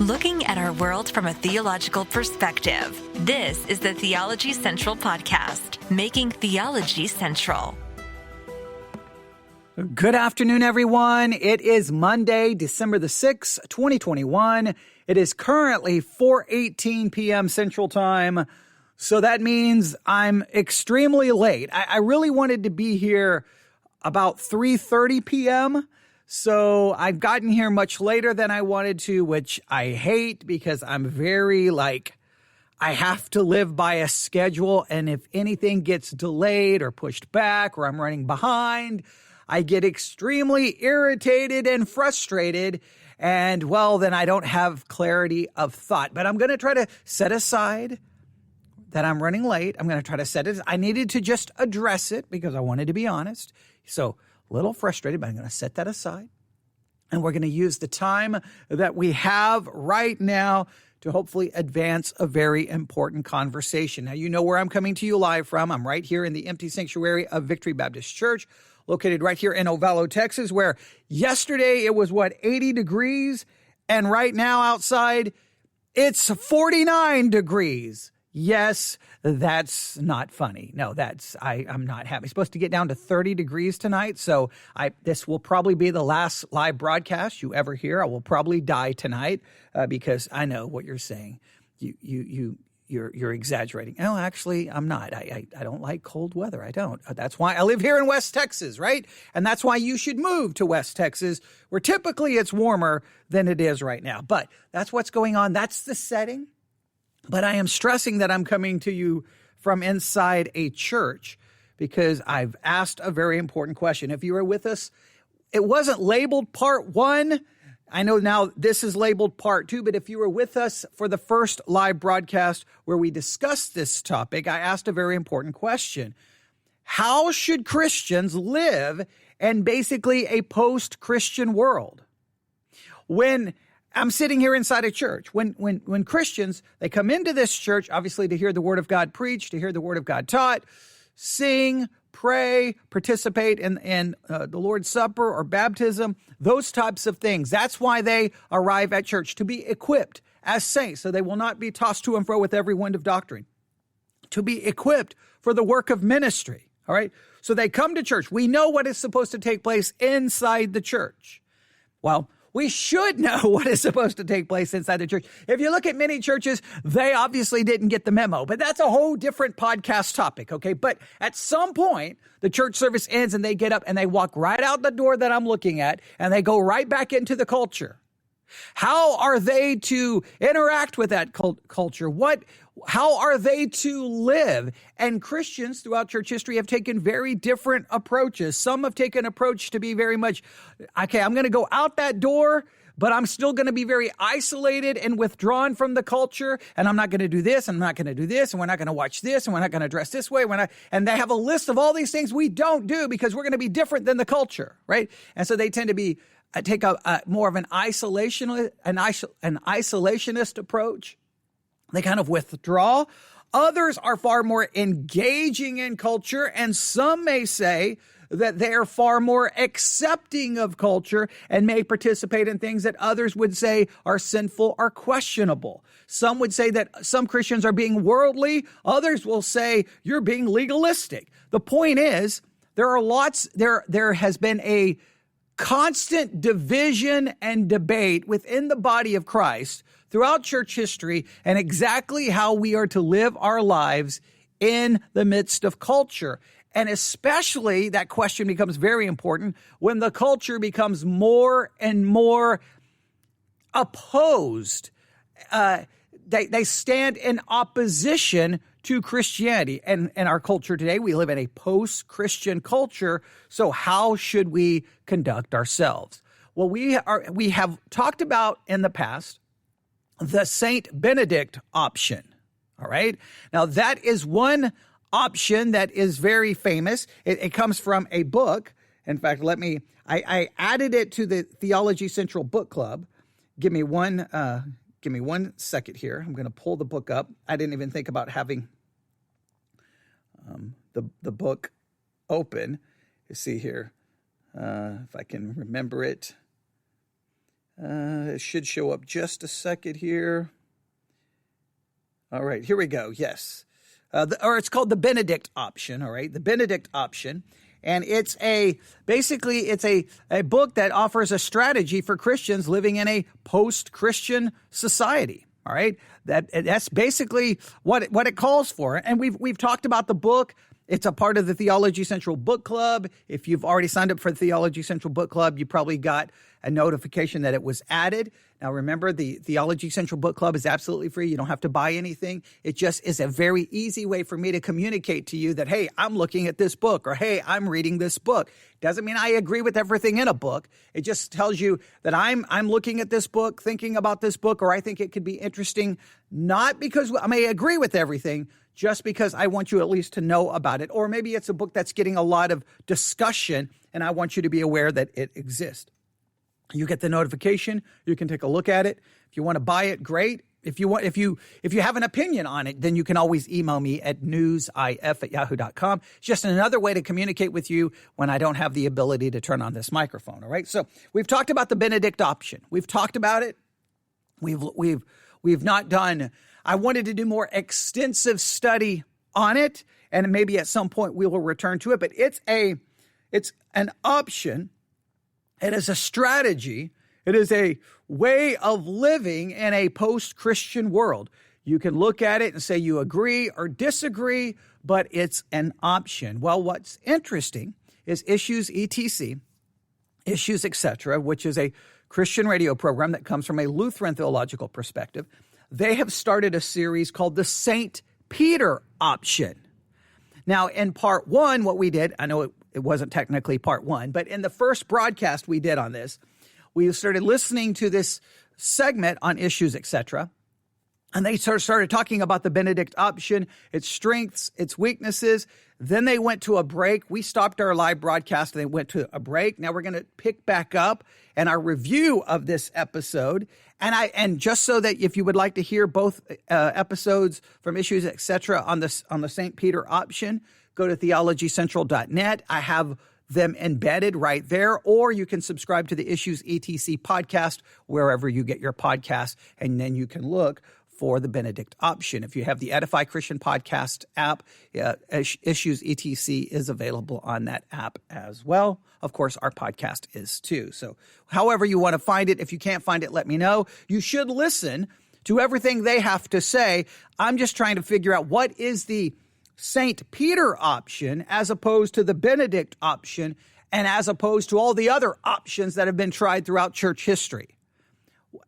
Looking at our world from a theological perspective. This is the Theology Central Podcast, making theology central. Good afternoon, everyone. It is Monday, December the 6th, 2021. It is currently 4:18 p.m. Central Time, so that means I'm extremely late. I really wanted to be here about 3:30 p.m., so I've gotten here much later than I wanted to, which I hate because I'm very I have to live by a schedule, and if anything gets delayed or pushed back or I'm running behind, I get extremely irritated and frustrated, and then I don't have clarity of thought. But I'm going to try to set aside that I'm running late. I'm going to try to set it. I needed to just address it because I wanted to be honest. So a little frustrated, but I'm going to set that aside. And we're going to use the time that we have right now to hopefully advance a very important conversation. Now, you know where I'm coming to you live from. I'm right here in the empty sanctuary of Victory Baptist Church, located right here in Ovalo, Texas, where yesterday it was, 80 degrees, and right now outside it's 49 degrees. Yes, that's not funny. No, I'm not happy. It's supposed to get down to 30 degrees tonight, so this will probably be the last live broadcast you ever hear. I will probably die tonight because I know what you're saying. You're exaggerating. No, actually, I'm not. I don't like cold weather. I don't. That's why I live here in West Texas, right? And that's why you should move to West Texas, where typically it's warmer than it is right now. But that's what's going on. That's the setting. But I am stressing that I'm coming to you from inside a church because I've asked a very important question. If you were with us, it wasn't labeled part 1. I know now this is labeled part 2, but if you were with us for the first live broadcast where we discussed this topic, I asked a very important question. How should Christians live in basically a post-Christian world? When I'm sitting here inside a church, when Christians, they come into this church, obviously to hear the Word of God preached, to hear the Word of God taught, sing, pray, participate in the Lord's Supper or baptism, those types of things. That's why they arrive at church, to be equipped as saints, so they will not be tossed to and fro with every wind of doctrine, to be equipped for the work of ministry, all right? So they come to church. We know what is supposed to take place inside the church. Well, we should know what is supposed to take place inside the church. If you look at many churches, they obviously didn't get the memo, but that's a whole different podcast topic, okay? But at some point, the church service ends and they get up and they walk right out the door that I'm looking at and they go right back into the culture. How are they to interact with that culture? How are they to live? And Christians throughout church history have taken very different approaches. Some have taken an approach to be very much, okay, I'm going to go out that door, but I'm still going to be very isolated and withdrawn from the culture, and I'm not going to do this, and I'm not going to do this, and we're not going to watch this, and we're not going to dress this way. And they have a list of all these things we don't do because we're going to be different than the culture, right? And so they tend to take a more of an isolationist approach. They kind of withdraw. Others are far more engaging in culture, and some may say that they are far more accepting of culture and may participate in things that others would say are sinful or questionable. Some would say that some Christians are being worldly. Others will say you're being legalistic. The point is, there has been a constant division and debate within the body of Christ throughout church history and exactly how we are to live our lives in the midst of culture. And especially that question becomes very important when the culture becomes more and more opposed. They stand in opposition to Christianity. And in our culture today, we live in a post-Christian culture. So how should we conduct ourselves? Well, we have talked about in the past the Saint Benedict option. All right. Now that is one option that is very famous. It comes from a book. In fact, I added it to the Theology Central Book Club. Give me one second here. I'm going to pull the book up. I didn't even think about having the book open. You see here, if I can remember it. It should show up just a second here. All right, here we go. Yes. It's called the Benedict Option, all right? The Benedict Option. And it's a book that offers a strategy for Christians living in a post-Christian society, all right? That's basically what it calls for. And we've talked about the book. It's a part of the Theology Central Book Club. If you've already signed up for the Theology Central Book Club, you probably got a notification that it was added. Now, remember, the Theology Central Book Club is absolutely free. You don't have to buy anything. It just is a very easy way for me to communicate to you that, hey, I'm looking at this book, or hey, I'm reading this book. Doesn't mean I agree with everything in a book. It just tells you that I'm looking at this book, thinking about this book, or I think it could be interesting, not because I may agree with everything, just because I want you at least to know about it. Or maybe it's a book that's getting a lot of discussion, and I want you to be aware that it exists. You get the notification. You can take a look at it. If you want to buy it, great. If you have an opinion on it, then you can always email me at newsif@yahoo.com. It's just another way to communicate with you when I don't have the ability to turn on this microphone. All right. So we've talked about the Benedict Option. We've talked about it. We've not done. I wanted to do more extensive study on it, and maybe at some point we will return to it. But it's an option. It is a strategy. It is a way of living in a post-Christian world. You can look at it and say you agree or disagree, but it's an option. Well, what's interesting is Issues ETC, Issues Etc., which is a Christian radio program that comes from a Lutheran theological perspective. They have started a series called the St. Peter Option. Now, in part one, what we did, I know it wasn't technically part one, but in the first broadcast we did on this, we started listening to this segment on Issues, etc., and they started talking about the Benedict Option, its strengths, its weaknesses. Then they went to a break. We stopped our live broadcast and they went to a break. Now we're going to pick back up and our review of this episode. And just so that if you would like to hear both episodes from Issues, etc., on the St. Peter Option, go to theologycentral.net. I have them embedded right there, or you can subscribe to the Issues ETC podcast wherever you get your podcasts, and then you can look for the Benedict Option. If you have the Edify Christian Podcast app, Issues ETC is available on that app as well. Of course, our podcast is too. So however you want to find it, if you can't find it, let me know. You should listen to everything they have to say. I'm just trying to figure out what is the St. Peter Option as opposed to the Benedict Option and as opposed to all the other options that have been tried throughout church history.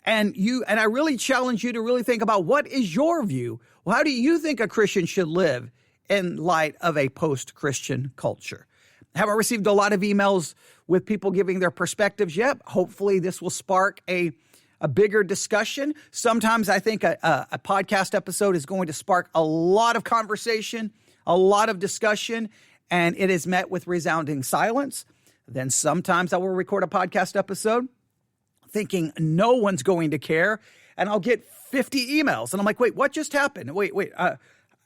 And I really challenge you to really think about, what is your view? Well, how do you think a Christian should live in light of a post-Christian culture? Have I received a lot of emails with people giving their perspectives? Yep. Hopefully this will spark a bigger discussion. Sometimes I think a podcast episode is going to spark a lot of conversation, a lot of discussion, and it is met with resounding silence. Then sometimes I will record a podcast episode thinking no one's going to care, and I'll get 50 emails. And I'm like, wait, what just happened? Wait.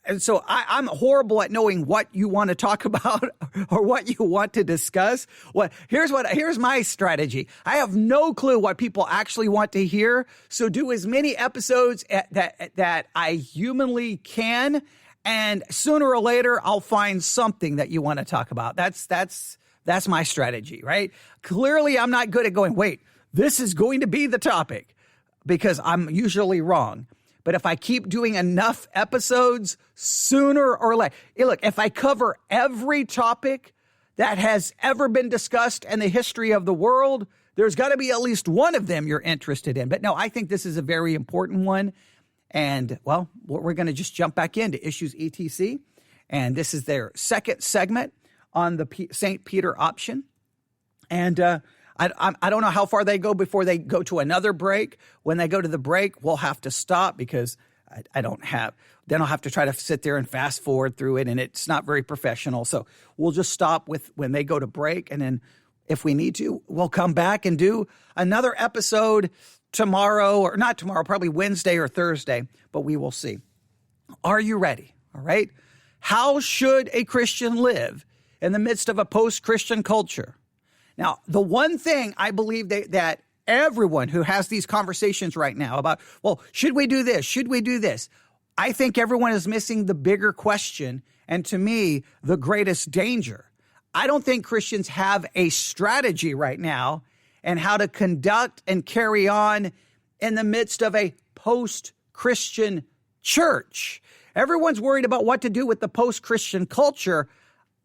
And so I'm horrible at knowing what you want to talk about or what you want to discuss. Here's my strategy. I have no clue what people actually want to hear. So do as many episodes that I humanly can, and sooner or later I'll find something that you want to talk about. That's my strategy, right? Clearly I'm not good at going, wait, this is going to be the topic, because I'm usually wrong. But if I keep doing enough episodes, sooner or later, look, if I cover every topic that has ever been discussed in the history of the world, there's got to be at least one of them you're interested in. But no, I think this is a very important one. And, well, we're going to just jump back into Issues ETC. And this is their second segment on the St. Peter Option. And I don't know how far they go before they go to another break. When they go to the break, we'll have to stop because then I'll have to try to sit there and fast forward through it, and it's not very professional. So we'll just stop when they go to break, and then if we need to, we'll come back and do another episode tomorrow, or not tomorrow, probably Wednesday or Thursday, but we will see. Are you ready? All right. How should a Christian live in the midst of a post-Christian culture? Now, the one thing I believe that everyone who has these conversations right now about, well, should we do this? Should we do this? I think everyone is missing the bigger question, and to me, the greatest danger. I don't think Christians have a strategy right now and how to conduct and carry on in the midst of a post-Christian church. Everyone's worried about what to do with the post-Christian culture.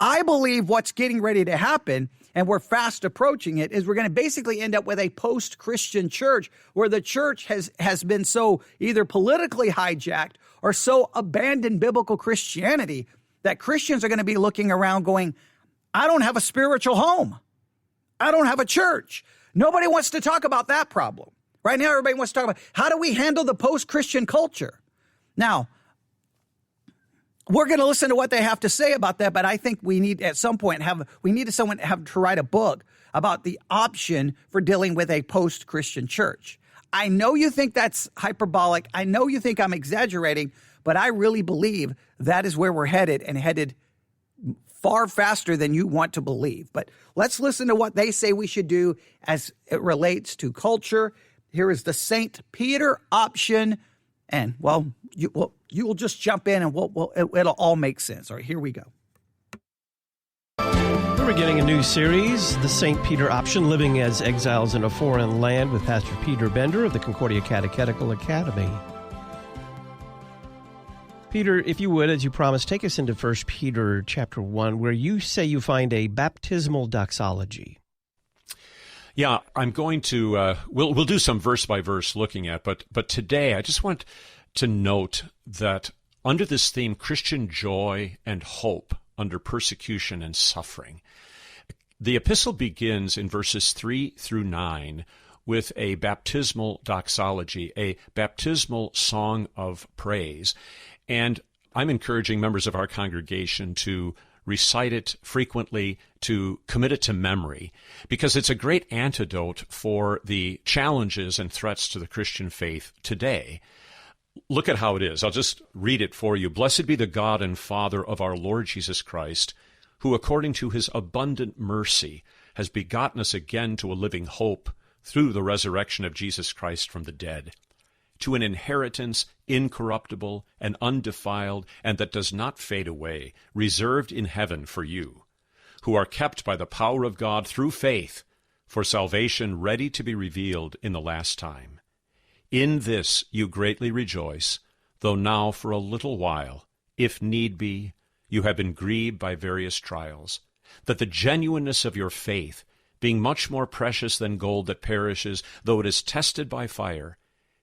I believe what's getting ready to happen, and we're fast approaching it, is we're going to basically end up with a post-Christian church where the church has been so either politically hijacked or so abandoned biblical Christianity that Christians are going to be looking around going, I don't have a spiritual home. I don't have a church. Nobody wants to talk about that problem. Right now, everybody wants to talk about how do we handle the post-Christian culture? Now, we're going to listen to what they have to say about that, but I think we need at some point someone to write a book about the option for dealing with a post-Christian church. I know you think that's hyperbolic. I know you think I'm exaggerating, but I really believe that is where we're headed, and headed far faster than you want to believe. But let's listen to what they say we should do as it relates to culture. Here is the St. Peter option. And, well, you will just jump in and it'll all make sense. All right, here we go. We're beginning a new series, the St. Peter Option, Living as Exiles in a Foreign Land, with Pastor Peter Bender of the Concordia Catechetical Academy. Peter, if you would, as you promised, take us into 1 Peter chapter 1, where you say you find a baptismal doxology. Yeah, I'm going to, we'll do some verse-by-verse looking at, but today I just want to note that under this theme, Christian joy and hope under persecution and suffering, the epistle begins in verses 3 through 9 with a baptismal doxology, a baptismal song of praise. And I'm encouraging members of our congregation to recite it frequently, to commit it to memory, because it's a great antidote for the challenges and threats to the Christian faith today. Look at how it is. I'll just read it for you. Blessed be the God and Father of our Lord Jesus Christ, who according to his abundant mercy has begotten us again to a living hope through the resurrection of Jesus Christ from the dead, to an inheritance incorruptible and undefiled, and that does not fade away, reserved in heaven for you, who are kept by the power of God through faith for salvation ready to be revealed in the last time. In this you greatly rejoice, though now for a little while, if need be, you have been grieved by various trials, that the genuineness of your faith, being much more precious than gold that perishes, though it is tested by fire,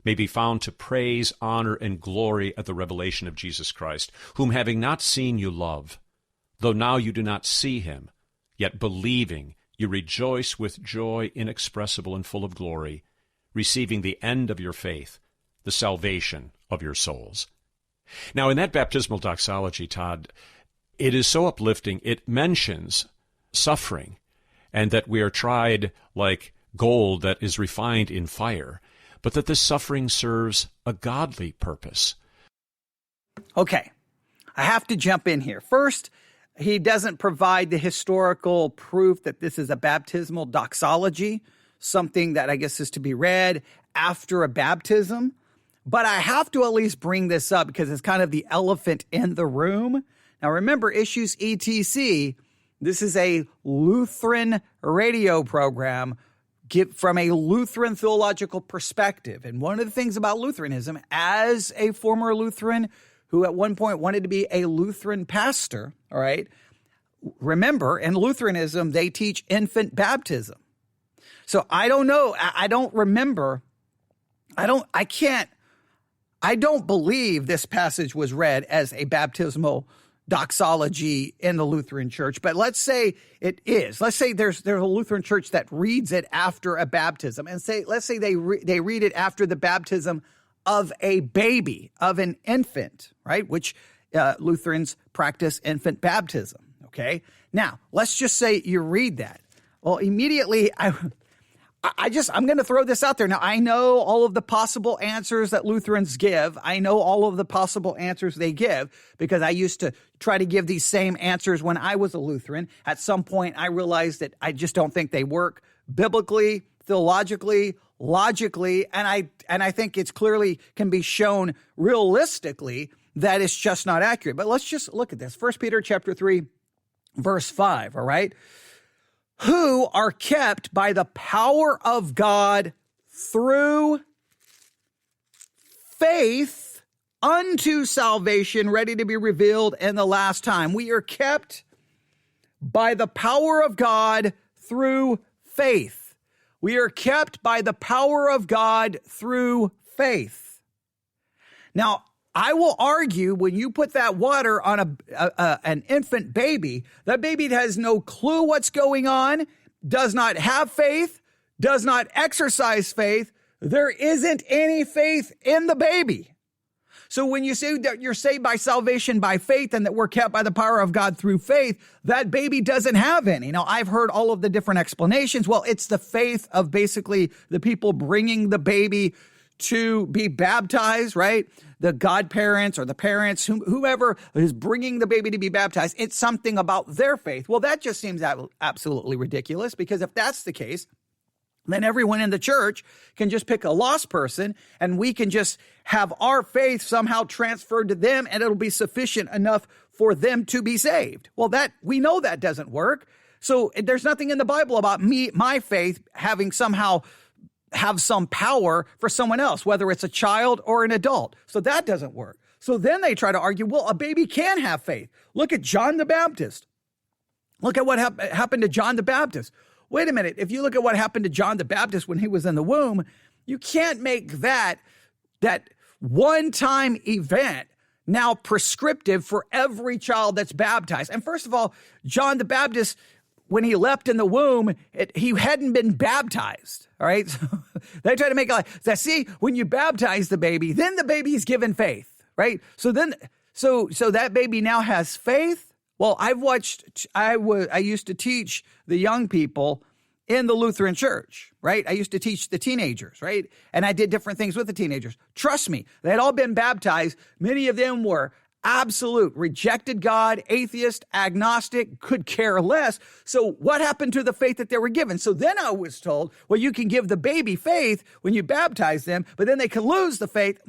may be found to praise, honor, and glory at the revelation of Jesus Christ, whom having not seen you love, though now you do not see him, yet believing you rejoice with joy inexpressible and full of glory, receiving the end of your faith, the salvation of your souls. Now, in that baptismal doxology, Todd, it is so uplifting. It mentions suffering, and that we are tried like gold that is refined in fire, but that this suffering serves a godly purpose. Okay, I have to jump in here. First, he doesn't provide the historical proof that this is a baptismal doxology, something that I guess is to be read after a baptism. But I have to at least bring this up because it's kind of the elephant in the room. Now, remember, Issues ETC, this is a Lutheran radio program from a Lutheran theological perspective. And one of the things about Lutheranism, as a former Lutheran who at one point wanted to be a Lutheran pastor, all right, remember, in Lutheranism, they teach infant baptism. So I don't know, I don't remember, I don't believe this passage was read as a baptismal doxology in the Lutheran church, but let's say it is. Let's say there's a Lutheran church that reads it after a baptism, and let's say they read it after the baptism of a baby, of an infant, right? Which Lutherans practice infant baptism. Okay, now let's just say you read that. Well, immediately I'm going to throw this out there. Now, I know all of the possible answers that Lutherans give. I know all of the possible answers they give because I used to try to give these same answers when I was a Lutheran. At some point, I realized that I just don't think they work biblically, theologically, logically, and I think it's clearly can be shown realistically that it's just not accurate. But let's just look at this. 1 Peter chapter 3, verse 5, all right? Who are kept by the power of God through faith unto salvation, ready to be revealed in the last time. We are kept by the power of God through faith. We are kept by the power of God through faith. Now, I will argue when you put that water on an infant baby, that baby has no clue what's going on, does not have faith, does not exercise faith. There isn't any faith in the baby. So when you say that you're saved by salvation by faith and that we're kept by the power of God through faith, that baby doesn't have any. Now, I've heard all of the different explanations. Well, it's the faith of basically the people bringing the baby to be baptized, right? The godparents or the parents, whoever is bringing the baby to be baptized, it's something about their faith. Well, that just seems absolutely ridiculous, because if that's the case, then everyone in the church can just pick a lost person and we can just have our faith somehow transferred to them and it'll be sufficient enough for them to be saved. Well, we know that doesn't work. So there's nothing in the Bible about my faith having somehow have some power for someone else, whether it's a child or an adult. So that doesn't work. So then they try to argue, well, a baby can have faith. Look at John the Baptist. Look at what happened to John the Baptist. Wait a minute. If you look at what happened to John the Baptist when he was in the womb, you can't make that one-time event now prescriptive for every child that's baptized. And first of all, John the Baptist, when he leapt in the womb, he hadn't been baptized. All right. So they try to make it like, see, when you baptize the baby, then the baby is given faith. Right. So that baby now has faith. Well, I used to teach the young people in the Lutheran church, right? I used to teach the teenagers, right? And I did different things with the teenagers. Trust me, they had all been baptized. Many of them were absolute, rejected God, atheist, agnostic, could care less. So what happened to the faith that they were given? So then I was told, well, you can give the baby faith when you baptize them, but then they can lose the faith.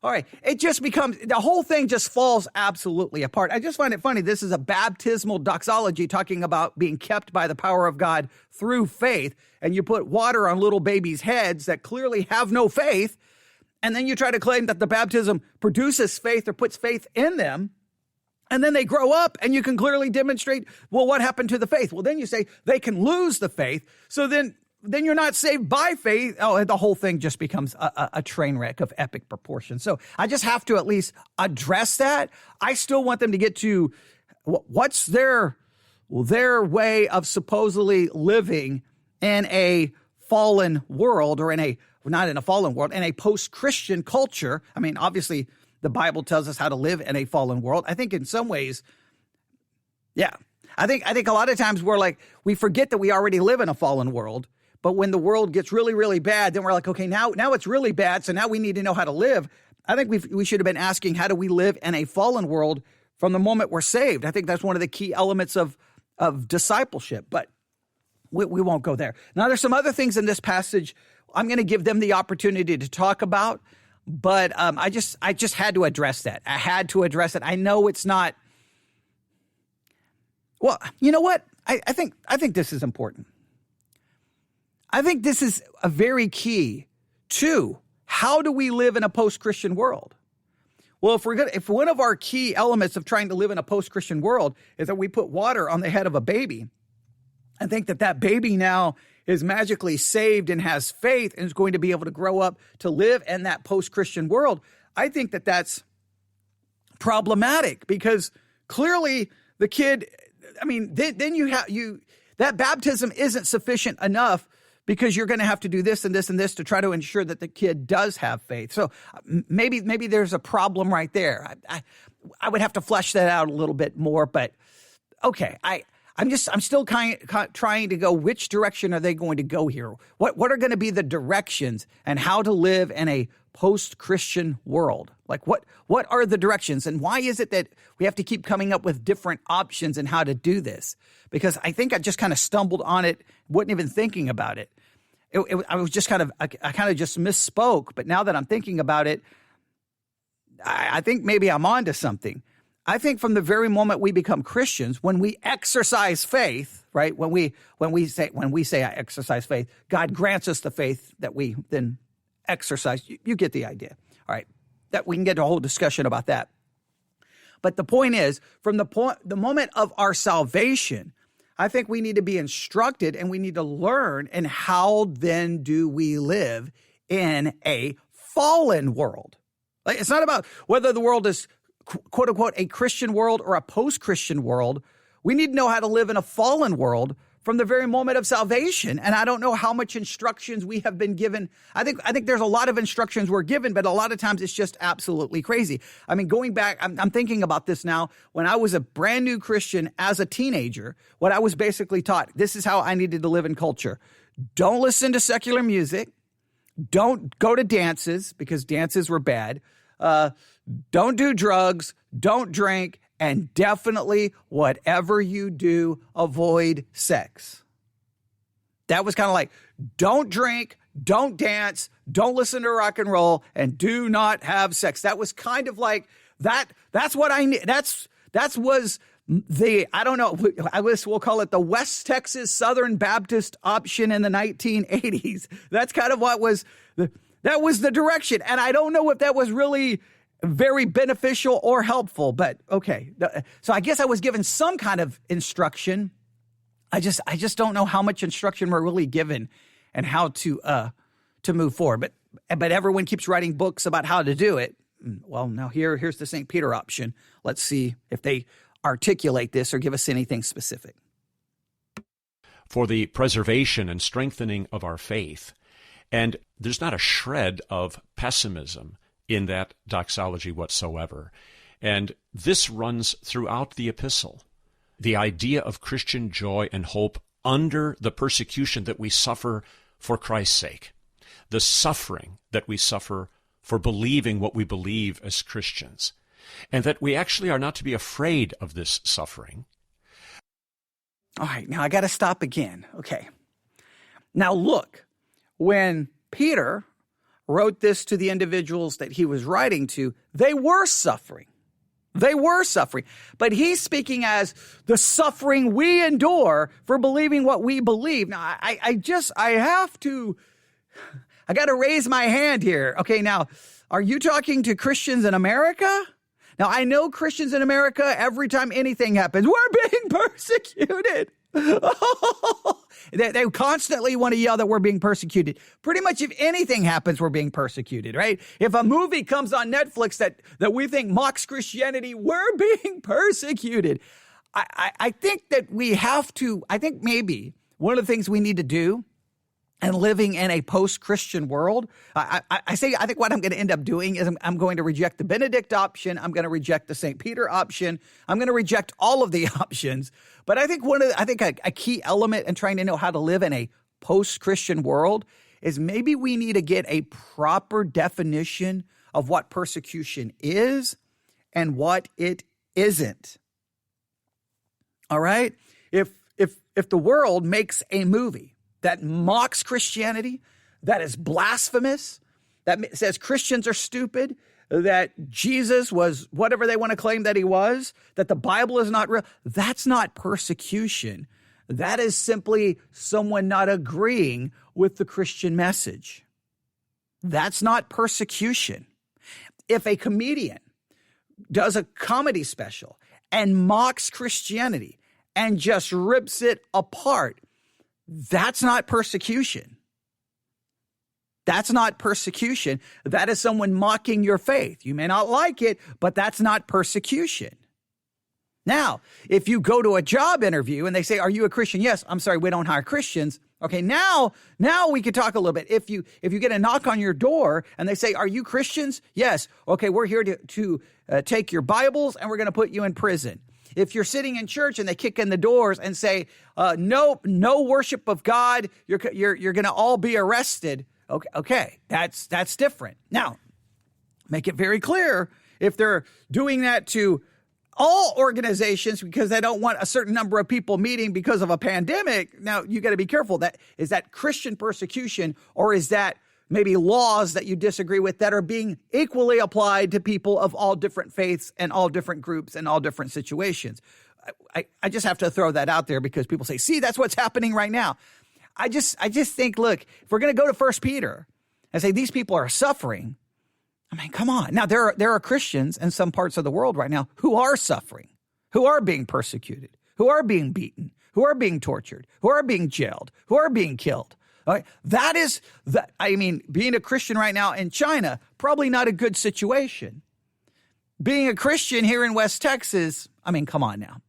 All right, it just becomes, the whole thing just falls absolutely apart. I just find it funny. This is a baptismal doxology talking about being kept by the power of God through faith. And you put water on little babies' heads that clearly have no faith. And then you try to claim that the baptism produces faith or puts faith in them. And then they grow up and you can clearly demonstrate, well, what happened to the faith? Well, then you say they can lose the faith. So then you're not saved by faith. Oh, the whole thing just becomes a train wreck of epic proportions. So I just have to at least address that. I still want them to get to what's their way of supposedly living in a fallen world, or not in a fallen world, in a post-Christian culture. I mean, obviously the Bible tells us how to live in a fallen world. I think in some ways, yeah. I think a lot of times we forget that we already live in a fallen world. But when the world gets really, really bad, then we're like, okay, now it's really bad, so now we need to know how to live. I think we should have been asking, how do we live in a fallen world from the moment we're saved? I think that's one of the key elements of discipleship, but we won't go there. Now, there's some other things in this passage I'm going to give them the opportunity to talk about, but I just had to address that. I had to address it. I know it's not. Well, you know what? I think this is important. I think this is a very key to how do we live in a post-Christian world? Well, if one of our key elements of trying to live in a post-Christian world is that we put water on the head of a baby and think that baby now is magically saved and has faith and is going to be able to grow up to live in that post-Christian world, I think that that's problematic, because clearly the kid, I mean, then that baptism isn't sufficient enough, because you're going to have to do this and this and this to try to ensure that the kid does have faith. So maybe there's a problem right there. I would have to flesh that out a little bit more, but okay. I'm still trying to go, which direction are they going to go here? What are going to be the directions and how to live in a post-Christian world? Like what are the directions, and why is it that we have to keep coming up with different options and how to do this? Because I think I just kind of stumbled on it, wasn't even thinking about it. I was just I kind of just misspoke. But now that I'm thinking about it, I think maybe I'm onto something. I think from the very moment we become Christians, when we exercise faith, right? When we say I exercise faith, God grants us the faith that we then exercise. You get the idea. All right. That we can get to a whole discussion about that. But the point is, from the moment of our salvation, I think we need to be instructed and we need to learn. And how then do we live in a fallen world? Like, it's not about whether the world is quote unquote a Christian world or a post-Christian world. We need to know how to live in a fallen world from the very moment of salvation. And I don't know how much instructions we have been given. I think there's a lot of instructions we're given, but a lot of times it's just absolutely crazy. I mean, going back, I'm thinking about this now. When I was a brand new Christian as a teenager, what I was basically taught, this is how I needed to live in culture. Don't listen to secular music. Don't go to dances because dances were bad. Don't do drugs. Don't drink. And definitely, whatever you do, avoid sex. That was kind of like, don't drink, don't dance, don't listen to rock and roll, and do not have sex. That was kind of like that. That's what I need. That was the, I don't know, we'll call it the West Texas Southern Baptist option in the 1980s. That's kind of what was, that was the direction. And I don't know if that was really very beneficial or helpful, but okay. So I guess I was given some kind of instruction. I just don't know how much instruction we're really given and how to move forward. But everyone keeps writing books about how to do it. Well, now here's the St. Peter option. Let's see if they articulate this or give us anything specific. For the preservation and strengthening of our faith. And there's not a shred of pessimism in that doxology whatsoever. And this runs throughout the epistle. The idea of Christian joy and hope under the persecution that we suffer for Christ's sake. The suffering that we suffer for believing what we believe as Christians. And that we actually are not to be afraid of this suffering. All right, now I got to stop again. Okay. Now look, when Peter wrote this to the individuals that he was writing to, they were suffering. They were suffering. But he's speaking as the suffering we endure for believing what we believe. Now, I got to raise my hand here. Okay, now, are you talking to Christians in America? Now, I know Christians in America, every time anything happens, we're being persecuted. They constantly want to yell that we're being persecuted. Pretty much if anything happens, we're being persecuted, right? If a movie comes on Netflix that we think mocks Christianity, we're being persecuted. I think that we have to, I think maybe one of the things we need to do and living in a post-Christian world, I think what I'm going to end up doing is I'm going to reject the Benedict option. I'm going to reject the St. Peter option. I'm going to reject all of the options. But I think a key element in trying to know how to live in a post-Christian world is maybe we need to get a proper definition of what persecution is and what it isn't. All right? If the world makes a movie that mocks Christianity, that is blasphemous, that says Christians are stupid, that Jesus was whatever they want to claim that he was, that the Bible is not real, that's not persecution. That is simply someone not agreeing with the Christian message. That's not persecution. If a comedian does a comedy special and mocks Christianity and just rips it apart, that's not persecution. That's not persecution. That is someone mocking your faith. You may not like it, but that's not persecution. Now, if you go to a job interview and they say, "Are you a Christian?" "Yes." "I'm sorry, we don't hire Christians." Okay, now we could talk a little bit. If you get a knock on your door and they say, "Are you Christians?" "Yes." "Okay, we're here to take your Bibles and we're going to put you in prison." If you're sitting in church and they kick in the doors and say, "Nope, no worship of God, you're going to all be arrested." Okay, that's different. Now, make it very clear if they're doing that to all organizations because they don't want a certain number of people meeting because of a pandemic. Now, you got to be careful. Is that Christian persecution, or is that maybe laws that you disagree with that are being equally applied to people of all different faiths and all different groups and all different situations? I just have to throw that out there because people say, see, that's what's happening right now. I just think, look, if we're going to go to 1 Peter and say these people are suffering, I mean, come on. Now, there are Christians in some parts of the world right now who are suffering, who are being persecuted, who are being beaten, who are being tortured, who are being jailed, who are being killed. All right? Being a Christian right now in China, probably not a good situation. Being a Christian here in West Texas, I mean, come on now.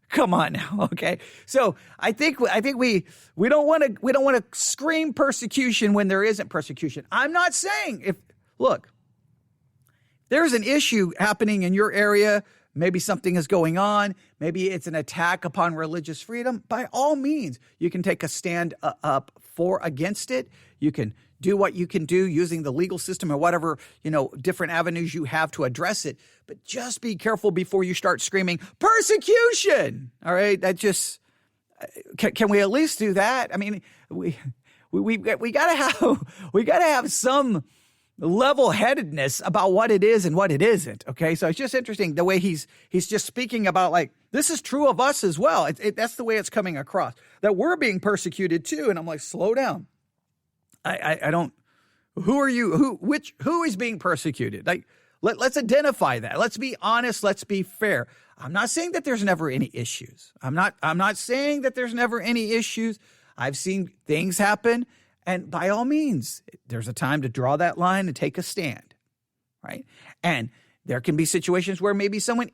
Come on now, okay? So I think we don't want to scream persecution when there isn't persecution. I'm not saying look, there's an issue happening in your area, maybe something is going on, maybe it's an attack upon religious freedom, by all means, you can take a stand up against it. You can do what you can do using the legal system or whatever, different avenues you have to address it. But just be careful before you start screaming persecution. All right. That just, can we at least do that? I mean, we gotta have some level-headedness about what it is and what it isn't. Okay. So it's just interesting the way he's just speaking about, like, this is true of us as well. That's the way it's coming across, that we're being persecuted too. And I'm like, slow down. I don't, who are you? Who is being persecuted? Like, let's identify that. Let's be honest. Let's be fair. I'm not saying that there's never any issues. I'm not saying that there's never any issues. I've seen things happen, and by all means, there's a time to draw that line and take a stand, right? And there can be situations where maybe someone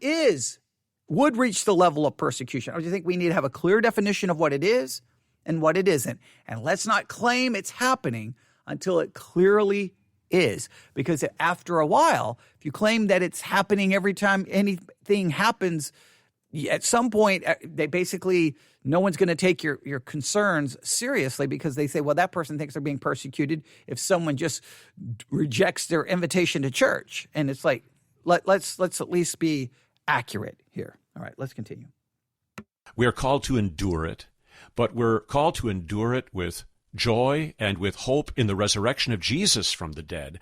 would reach the level of persecution. I just think we need to have a clear definition of what it is and what it isn't. And let's not claim it's happening until it clearly is. Because after a while, if you claim that it's happening every time anything happens, at some point, they basically, no one's going to take your concerns seriously, because they say, well, that person thinks they're being persecuted if someone just rejects their invitation to church. And it's like, let's at least be accurate here. All right, let's continue. We are called to endure it, but we're called to endure it with joy and with hope in the resurrection of Jesus from the dead.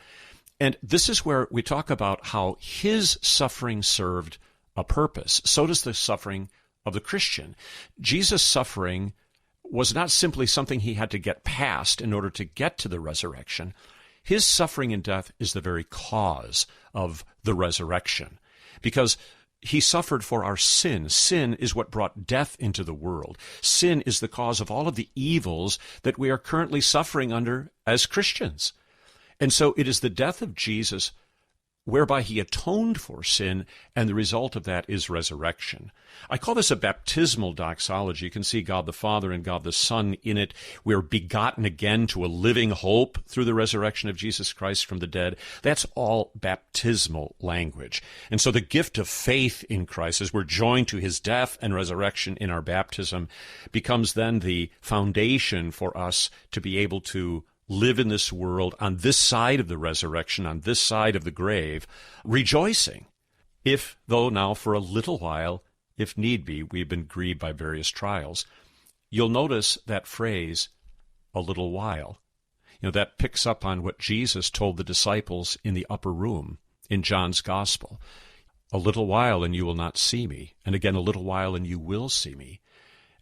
And this is where we talk about how his suffering served a purpose. So does the suffering of the Christian. Jesus' suffering was not simply something he had to get past in order to get to the resurrection. His suffering and death is the very cause of the resurrection, because he suffered for our sin. Sin is what brought death into the world. Sin is the cause of all of the evils that we are currently suffering under as Christians. And so it is the death of Jesus whereby he atoned for sin, and the result of that is resurrection. I call this a baptismal doxology. You can see God the Father and God the Son in it. We're begotten again to a living hope through the resurrection of Jesus Christ from the dead. That's all baptismal language. And so the gift of faith in Christ, as we're joined to his death and resurrection in our baptism, becomes then the foundation for us to be able to live in this world on this side of the resurrection, on this side of the grave, rejoicing, if, though now for a little while, if need be, we've been grieved by various trials. You'll notice that phrase, a little while. That picks up on what Jesus told the disciples in the upper room in John's Gospel. A little while and you will not see me, and again a little while and you will see me.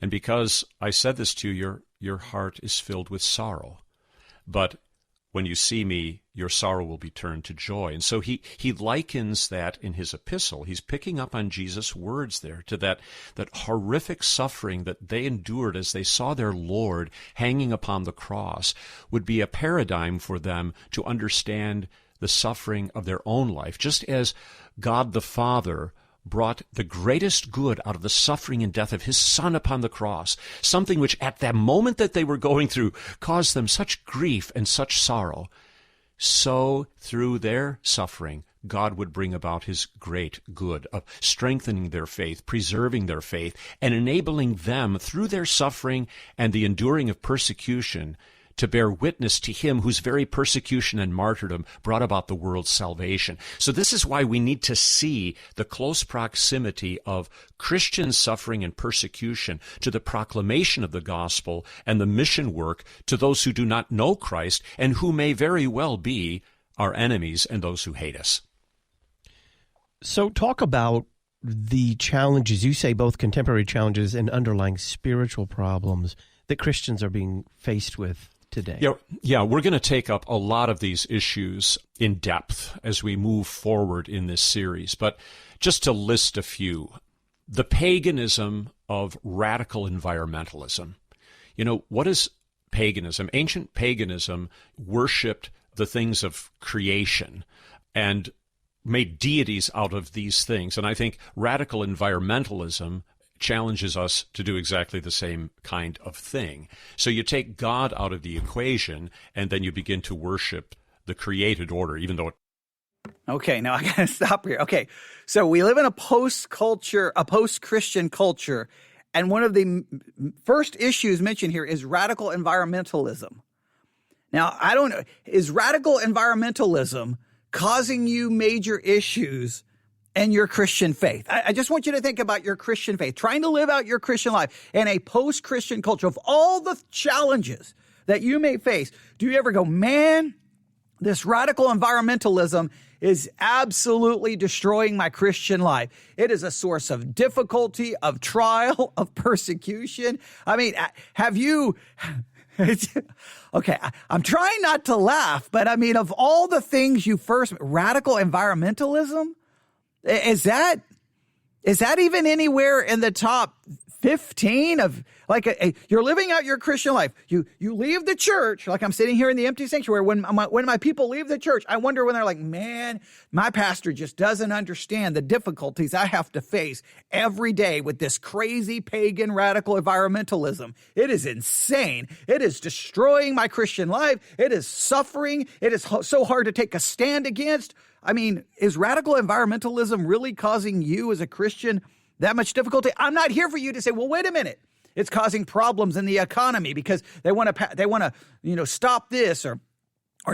And because I said this to you, your heart is filled with sorrow. But when you see me, your sorrow will be turned to joy. And so he likens that in his epistle. He's picking up on Jesus' words there to that horrific suffering that they endured as they saw their Lord hanging upon the cross would be a paradigm for them to understand the suffering of their own life. Just as God the Father brought the greatest good out of the suffering and death of his Son upon the cross, something which at that moment that they were going through caused them such grief and such sorrow, so through their suffering, God would bring about his great good of strengthening their faith, preserving their faith, and enabling them through their suffering and the enduring of persecution to bear witness to him whose very persecution and martyrdom brought about the world's salvation. So this is why we need to see the close proximity of Christian suffering and persecution to the proclamation of the gospel and the mission work to those who do not know Christ and who may very well be our enemies and those who hate us. So talk about the challenges, you say both contemporary challenges and underlying spiritual problems that Christians are being faced with today. Yeah, we're going to take up a lot of these issues in depth as we move forward in this series. But just to list a few, the paganism of radical environmentalism. You know, what is paganism? Ancient paganism worshipped the things of creation and made deities out of these things. And I think radical environmentalism challenges us to do exactly the same kind of thing. So you take God out of the equation, and then you begin to worship the created order, even though Okay, now I got to stop here. Okay, so we live in a post-culture, a post-Christian culture, and one of the first issues mentioned here is radical environmentalism. Now, I don't know, is radical environmentalism causing you major issues in your Christian faith? I just want you to think about your Christian faith, trying to live out your Christian life in a post-Christian culture. Of all the challenges that you may face, do you ever go, man, this radical environmentalism is absolutely destroying my Christian life. It is a source of difficulty, of trial, of persecution. I mean, have you... Okay, I'm trying not to laugh, but I mean, of all the things radical environmentalism, is that even anywhere in the top 15 of, like, you're living out your Christian life. You leave the church, like I'm sitting here in the empty sanctuary. When my people leave the church, I wonder when they're like, man, my pastor just doesn't understand the difficulties I have to face every day with this crazy pagan radical environmentalism. It is insane. It is destroying my Christian life. It is suffering. It is so hard to take a stand against. I mean, is radical environmentalism really causing you as a Christian that much difficulty? I'm not here for you to say, well, wait a minute. It's causing problems in the economy because they want to stop this or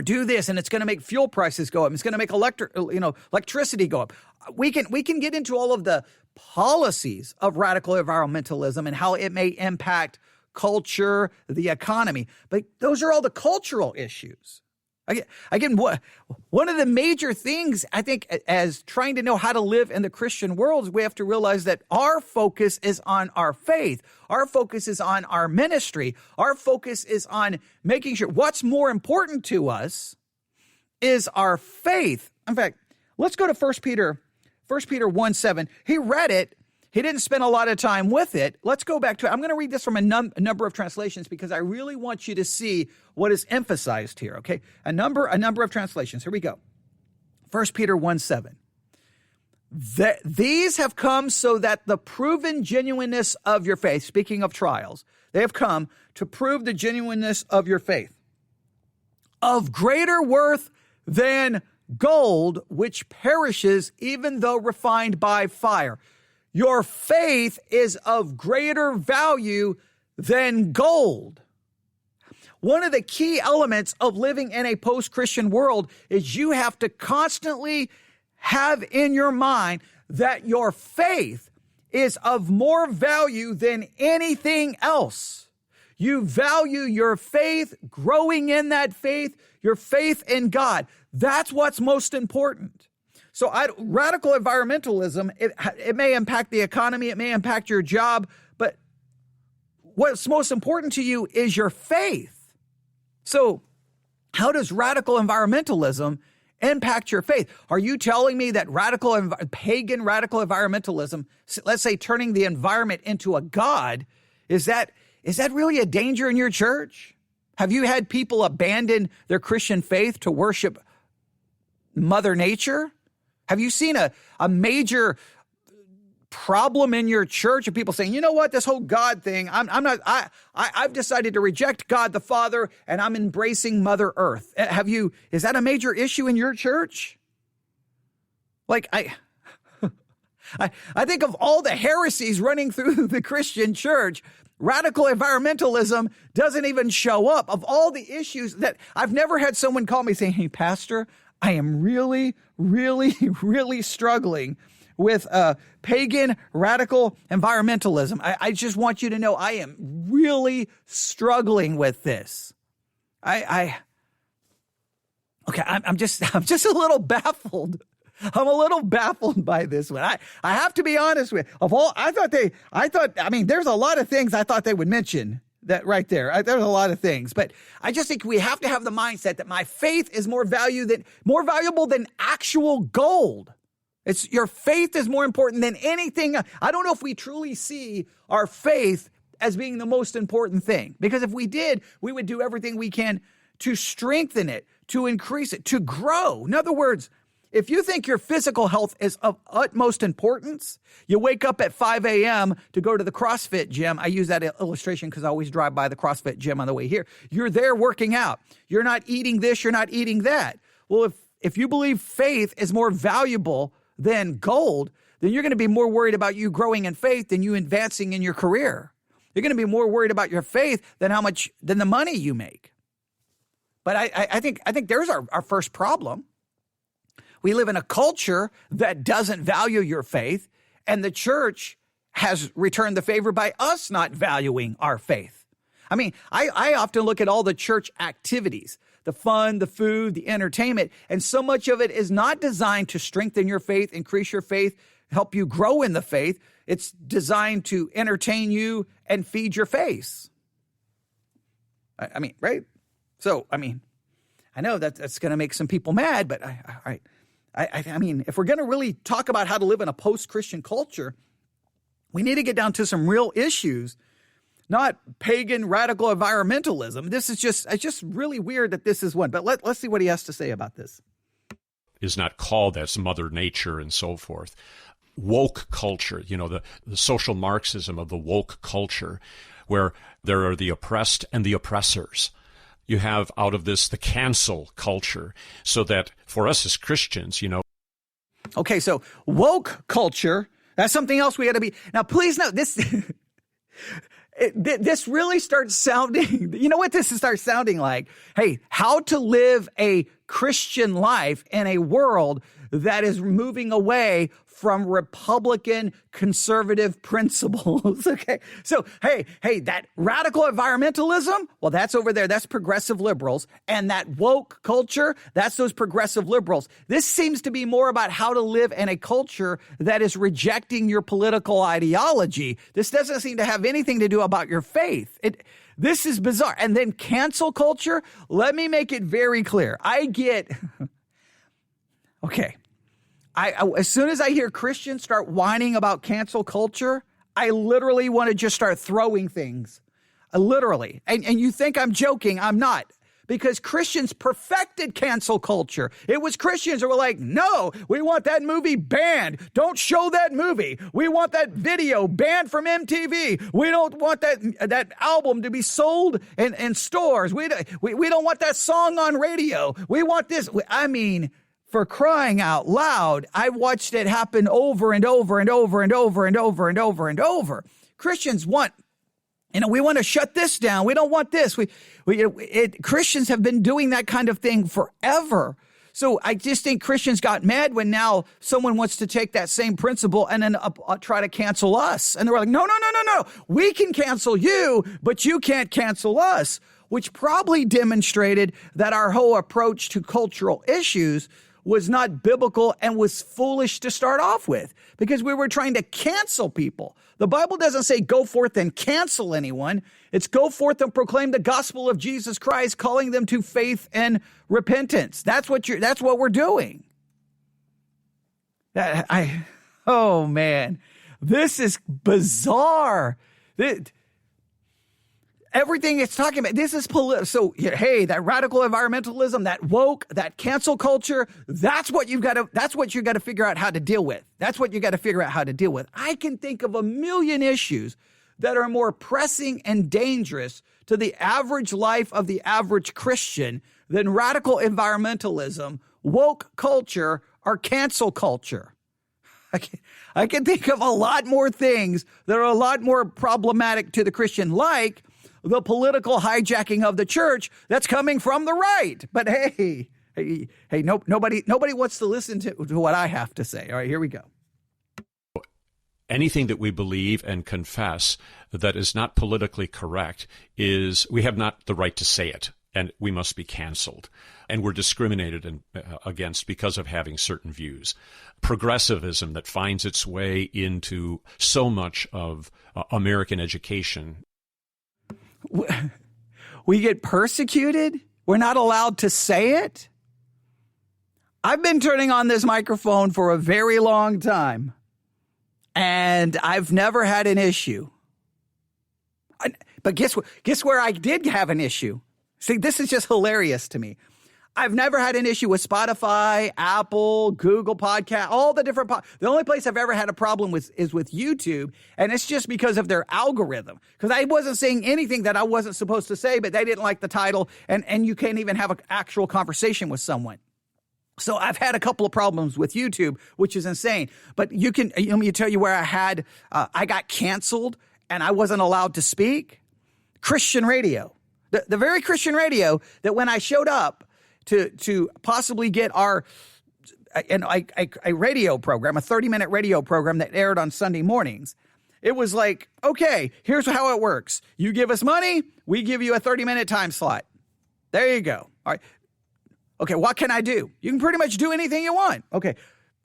do this, and it's going to make fuel prices go up. It's going to make electricity go up. We can get into all of the policies of radical environmentalism and how it may impact culture, the economy, but those are all the cultural issues. Again, one of the major things, I think, as trying to know how to live in the Christian world, is we have to realize that our focus is on our faith. Our focus is on our ministry. Our focus is on making sure what's more important to us is our faith. In fact, let's go to 1 Peter 1:7. He read it. He didn't spend a lot of time with it. Let's go back to it. I'm going to read this from a number of translations because I really want you to see what is emphasized here, okay? A number of translations. Here we go. 1 Peter 1:7. These have come so that the proven genuineness of your faith, speaking of trials, they have come to prove the genuineness of your faith, of greater worth than gold, which perishes even though refined by fire. Your faith is of greater value than gold. One of the key elements of living in a post-Christian world is you have to constantly have in your mind that your faith is of more value than anything else. You value your faith, growing in that faith, your faith in God. That's what's most important. So radical environmentalism, it may impact the economy, it may impact your job, but what's most important to you is your faith. So how does radical environmentalism impact your faith? Are you telling me that pagan radical environmentalism, let's say turning the environment into a god, is that really a danger in your church? Have you had people abandon their Christian faith to worship Mother Nature? Have you seen a major problem in your church of people saying, you know what, this whole God thing, I've decided to reject God the Father and I'm embracing Mother Earth. Is that a major issue in your church? Like, I think of all the heresies running through the Christian church, radical environmentalism doesn't even show up. Of all the issues that I've never had someone call me saying, hey, Pastor, I am really, really, really struggling with pagan radical environmentalism. I just want you to know I am really struggling with this. I'm just a little baffled. I'm a little baffled by this one. I have to be honest with you. I mean, there's a lot of things I thought they would mention that right there. There's a lot of things, but I just think we have to have the mindset that my faith is more valuable than actual gold. It's your faith is more important than anything. I don't know if we truly see our faith as being the most important thing, because if we did, we would do everything we can to strengthen it, to increase it, to grow. In other words, if you think your physical health is of utmost importance, you wake up at 5 a.m. to go to the CrossFit gym. I use that illustration because I always drive by the CrossFit gym on the way here. You're there working out. You're not eating this. You're not eating that. Well, if you believe faith is more valuable than gold, then you're going to be more worried about you growing in faith than you advancing in your career. You're going to be more worried about your faith than the money you make. But I think there's our first problem. We live in a culture that doesn't value your faith, and the church has returned the favor by us not valuing our faith. I mean, I often look at all the church activities, the fun, the food, the entertainment, and so much of it is not designed to strengthen your faith, increase your faith, help you grow in the faith. It's designed to entertain you and feed your face. I mean, right? So, I mean, I know that's going to make some people mad, but I mean, if we're going to really talk about how to live in a post-Christian culture, we need to get down to some real issues, not pagan radical environmentalism. It's just really weird that this is one. But let's see what he has to say about this. Is not called as Mother Nature and so forth. Woke culture, the social Marxism of the woke culture, where there are the oppressed and the oppressors. You have out of this the cancel culture, so that for us as Christians, Okay, so woke culture, that's something else we got to be. Now, please note this. This really starts sounding, you know what this starts sounding like? Hey, how to live a Christian life in a world that is moving away from Republican conservative principles. Okay. So, hey, that radical environmentalism, well, that's over there. That's progressive liberals. And that woke culture, that's those progressive liberals. This seems to be more about how to live in a culture that is rejecting your political ideology. This doesn't seem to have anything to do about your faith. This is bizarre. And then cancel culture, let me make it very clear. Okay. As soon as I hear Christians start whining about cancel culture, I literally want to just start throwing things. Literally. And you think I'm joking. I'm not. Because Christians perfected cancel culture. It was Christians who were like, no, we want that movie banned. Don't show that movie. We want that video banned from MTV. We don't want that album to be sold in stores. We don't want that song on radio. We want this. I mean, for crying out loud, I watched it happen over and over and over and over and over and over and over. Christians want, we want to shut this down. We don't want this. Christians have been doing that kind of thing forever. So I just think Christians got mad when now someone wants to take that same principle and then try to cancel us. And they're like, no. We can cancel you, but you can't cancel us, which probably demonstrated that our whole approach to cultural issues was not biblical and was foolish to start off with, because we were trying to cancel people. The Bible doesn't say go forth and cancel anyone. It's go forth and proclaim the gospel of Jesus Christ, calling them to faith and repentance. That's what we're doing. Oh man, this is bizarre. Everything it's talking about, this is political. So, hey, that radical environmentalism, that woke, that cancel culture, that's what you got to figure out how to deal with. That's what you got to figure out how to deal with. I can think of a million issues that are more pressing and dangerous to the average life of the average Christian than radical environmentalism, woke culture, or cancel culture. I can think of a lot more things that are a lot more problematic to the Christian, like the political hijacking of the church that's coming from the right. But hey, nobody wants to listen to what I have to say. All right, here we go. Anything that we believe and confess that is not politically correct is, we have not the right to say it, and we must be canceled. And we're discriminated against because of having certain views. Progressivism that finds its way into so much of American education. We get persecuted? We're not allowed to say it? I've been turning on this microphone for a very long time, and I've never had an issue. But guess where I did have an issue? See, this is just hilarious to me. I've never had an issue with Spotify, Apple, Google Podcast, all the different the only place I've ever had a problem with is with YouTube, and it's just because of their algorithm. Because I wasn't saying anything that I wasn't supposed to say, but they didn't like the title, and you can't even have an actual conversation with someone. So I've had a couple of problems with YouTube, which is insane. But let me tell you where I got canceled and I wasn't allowed to speak. Christian radio. The very Christian radio that when I showed up to possibly get a radio program, a 30-minute radio program that aired on Sunday mornings, it was like, okay, here's how it works. You give us money, we give you a 30-minute time slot. There you go. All right. Okay, what can I do? You can pretty much do anything you want. Okay.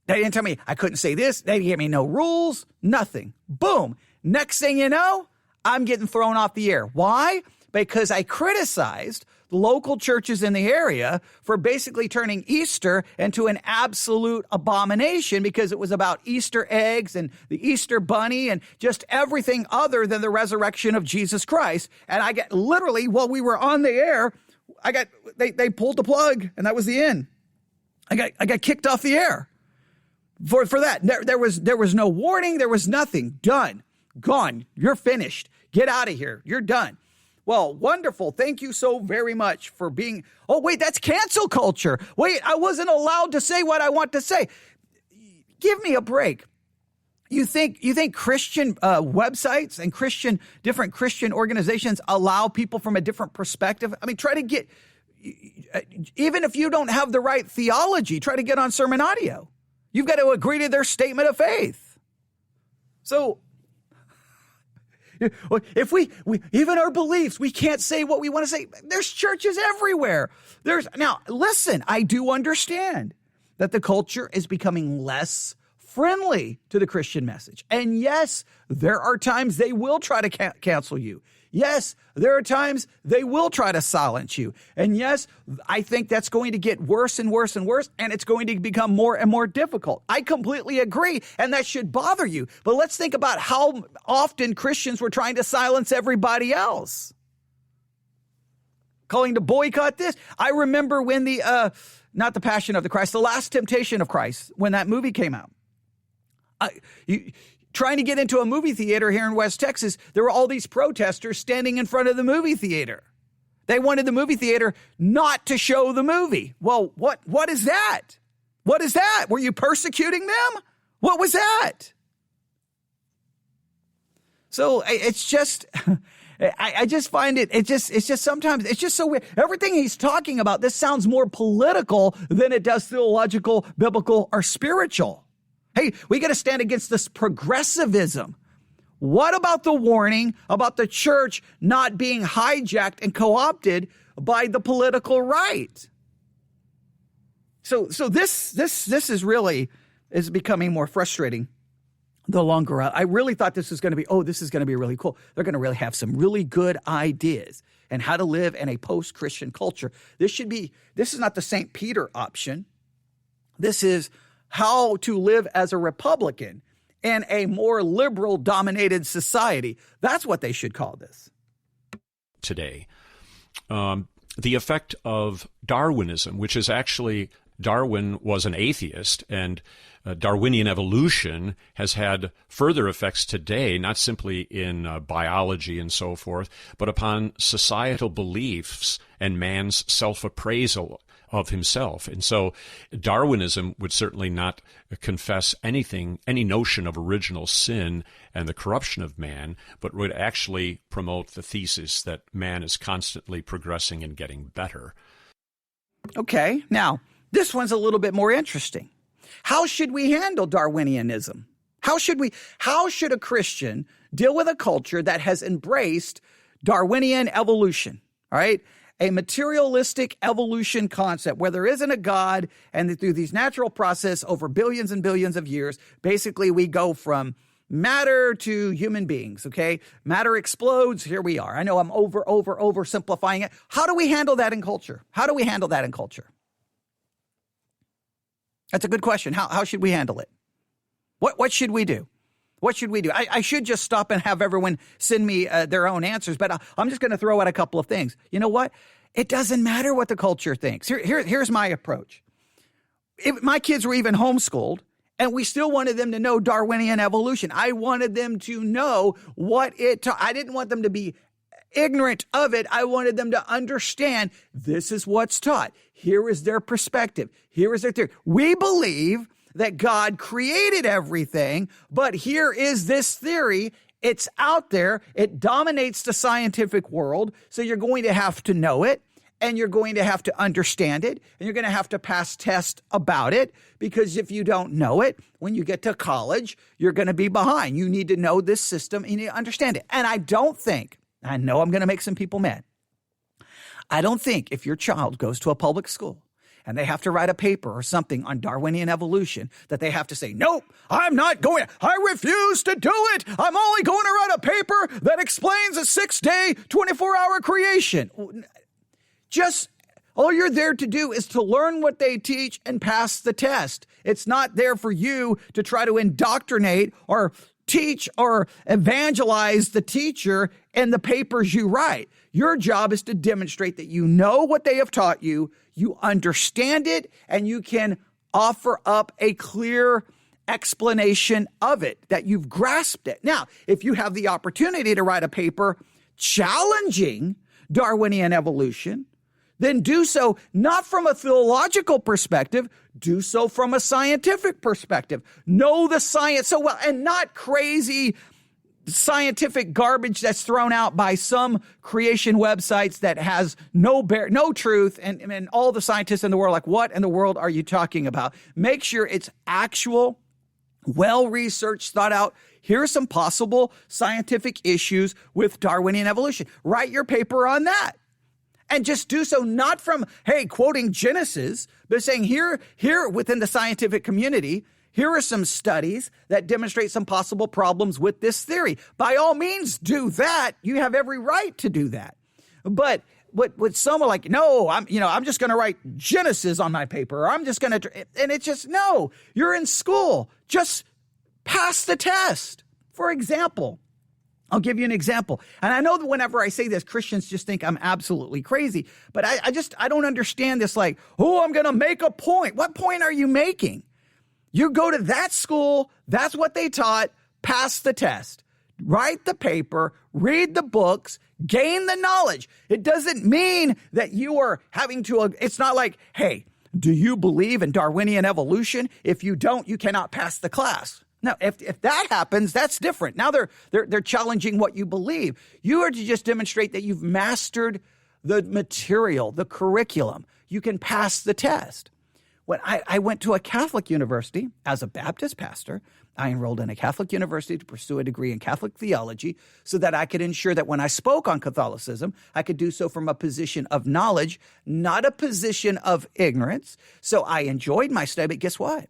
They didn't tell me I couldn't say this. They gave me no rules, nothing. Boom. Next thing you know, I'm getting thrown off the air. Why? Because I criticized the local churches in the area for basically turning Easter into an absolute abomination because it was about Easter eggs and the Easter bunny and just everything other than the resurrection of Jesus Christ. And I got literally, while we were on the air, they pulled the plug, and that was the end. I got kicked off the air for that. There was no warning. There was nothing. Done. Gone. You're finished. Get out of here. You're done. Well, wonderful. Thank you so very much for being. Oh, wait, that's cancel culture. Wait, I wasn't allowed to say what I want to say. Give me a break. You think Christian websites and different Christian organizations allow people from a different perspective? I mean, try to get, even if you don't have the right theology, try to get on sermon audio. You've got to agree to their statement of faith. So if we even our beliefs, we can't say what we want to say. There's churches everywhere. Now, listen, I do understand that the culture is becoming less friendly to the Christian message. And yes, there are times they will try to cancel you. Yes, there are times they will try to silence you. And yes, I think that's going to get worse and worse and worse, and it's going to become more and more difficult. I completely agree, and that should bother you. But let's think about how often Christians were trying to silence everybody else, calling to boycott this. I remember when not the Passion of the Christ, the Last Temptation of Christ, when that movie came out. Trying to get into a movie theater here in West Texas, there were all these protesters standing in front of the movie theater. They wanted the movie theater not to show the movie. Well, what is that? What is that? Were you persecuting them? What was that? So it's just, I just find it's just sometimes, it's just so weird. Everything he's talking about, this sounds more political than it does theological, biblical, or spiritual. Hey, we got to stand against this progressivism. What about the warning about the church not being hijacked and co-opted by the political right? So this is becoming more frustrating the longer I really thought this was going to be, this is going to be really cool. They're going to really have some really good ideas and how to live in a post-Christian culture. This is not the St. Peter option. This is how to live as a Republican in a more liberal-dominated society. That's what they should call this. Today, the effect of Darwinism, which is actually, Darwin was an atheist, and Darwinian evolution has had further effects today, not simply in biology and so forth, but upon societal beliefs and man's self-appraisal of himself. And so Darwinism would certainly not confess any notion of original sin and the corruption of man, but would actually promote the thesis that man is constantly progressing and getting better. Okay, now, this one's a little bit more interesting. How should we handle Darwinianism? How should a Christian deal with a culture that has embraced Darwinian evolution, all right? A materialistic evolution concept where there isn't a God, and through these natural process over billions and billions of years, basically we go from matter to human beings, okay? Matter explodes, here we are. I know I'm oversimplifying it. How do we handle that in culture? That's a good question. How should we handle it? What should we do? What should we do? I should just stop and have everyone send me their own answers, but I'm just going to throw out a couple of things. You know what? It doesn't matter what the culture thinks. Here's my approach. If my kids were even homeschooled, and we still wanted them to know Darwinian evolution, I wanted them to know what it taught. I didn't want them to be ignorant of it. I wanted them to understand this is what's taught. Here is their perspective. Here is their theory. We believe that God created everything, but here is this theory. It's out there. It dominates the scientific world. So you're going to have to know it, and you're going to have to understand it, and you're going to have to pass tests about it, because if you don't know it, when you get to college, you're going to be behind. You need to know this system, and you need to understand it. And I know I'm going to make some people mad. I don't think if your child goes to a public school and they have to write a paper or something on Darwinian evolution, that they have to say, nope, I'm not going. I refuse to do it. I'm only going to write a paper that explains a 6-day, 24-hour creation. Just all you're there to do is to learn what they teach and pass the test. It's not there for you to try to indoctrinate or teach or evangelize the teacher in the papers you write. Your job is to demonstrate that you know what they have taught you, you understand it, and you can offer up a clear explanation of it, that you've grasped it. Now, if you have the opportunity to write a paper challenging Darwinian evolution, then do so not from a theological perspective, do so from a scientific perspective. Know the science so well, and not crazy scientific garbage that's thrown out by some creation websites that has no truth, and all the scientists in the world are like, what in the world are you talking about? Make sure it's actual, well-researched, thought out. Here are some possible scientific issues with Darwinian evolution. Write your paper on that. And just do so not from, hey, quoting Genesis, but saying here within the scientific community, here are some studies that demonstrate some possible problems with this theory. By all means, do that. You have every right to do that. But with someone like, no, I'm just going to write Genesis on my paper, or I'm just going to, and it's just, no, you're in school. Just pass the test. For example, I'll give you an example. And I know that whenever I say this, Christians just think I'm absolutely crazy. But I don't understand this like, oh, I'm going to make a point. What point are you making? You go to that school, that's what they taught, pass the test. Write the paper, read the books, gain the knowledge. It doesn't mean that you are having to, it's not like, hey, do you believe in Darwinian evolution? If you don't, you cannot pass the class. Now, if that happens, that's different. Now they're challenging what you believe. You are to just demonstrate that you've mastered the material, the curriculum. You can pass the test. When I went to a Catholic university as a Baptist pastor, I enrolled in a Catholic university to pursue a degree in Catholic theology so that I could ensure that when I spoke on Catholicism, I could do so from a position of knowledge, not a position of ignorance. So I enjoyed my study, but guess what?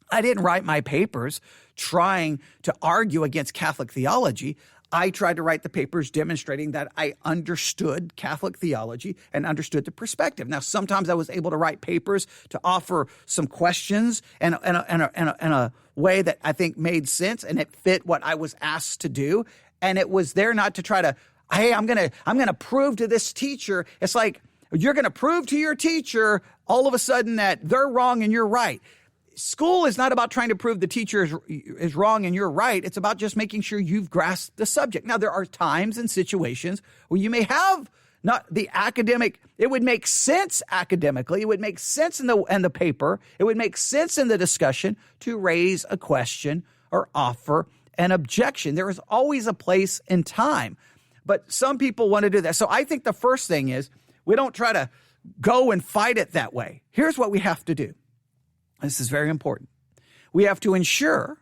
I didn't write my papers trying to argue against Catholic theology. I tried to write the papers demonstrating that I understood Catholic theology and understood the perspective. Now, sometimes I was able to write papers to offer some questions in a way that I think made sense, and it fit what I was asked to do. And it was there not to try to, hey, I'm gonna prove to this teacher. It's like you're going to prove to your teacher all of a sudden that they're wrong and you're right. School is not about trying to prove the teacher is wrong and you're right. It's about just making sure you've grasped the subject. Now, there are times and situations where you may have not the academic. It would make sense academically. It would make sense in the paper. It would make sense in the discussion to raise a question or offer an objection. There is always a place and time. But some people want to do that. So I think the first thing is we don't try to go and fight it that way. Here's what we have to do. This is very important. We have to ensure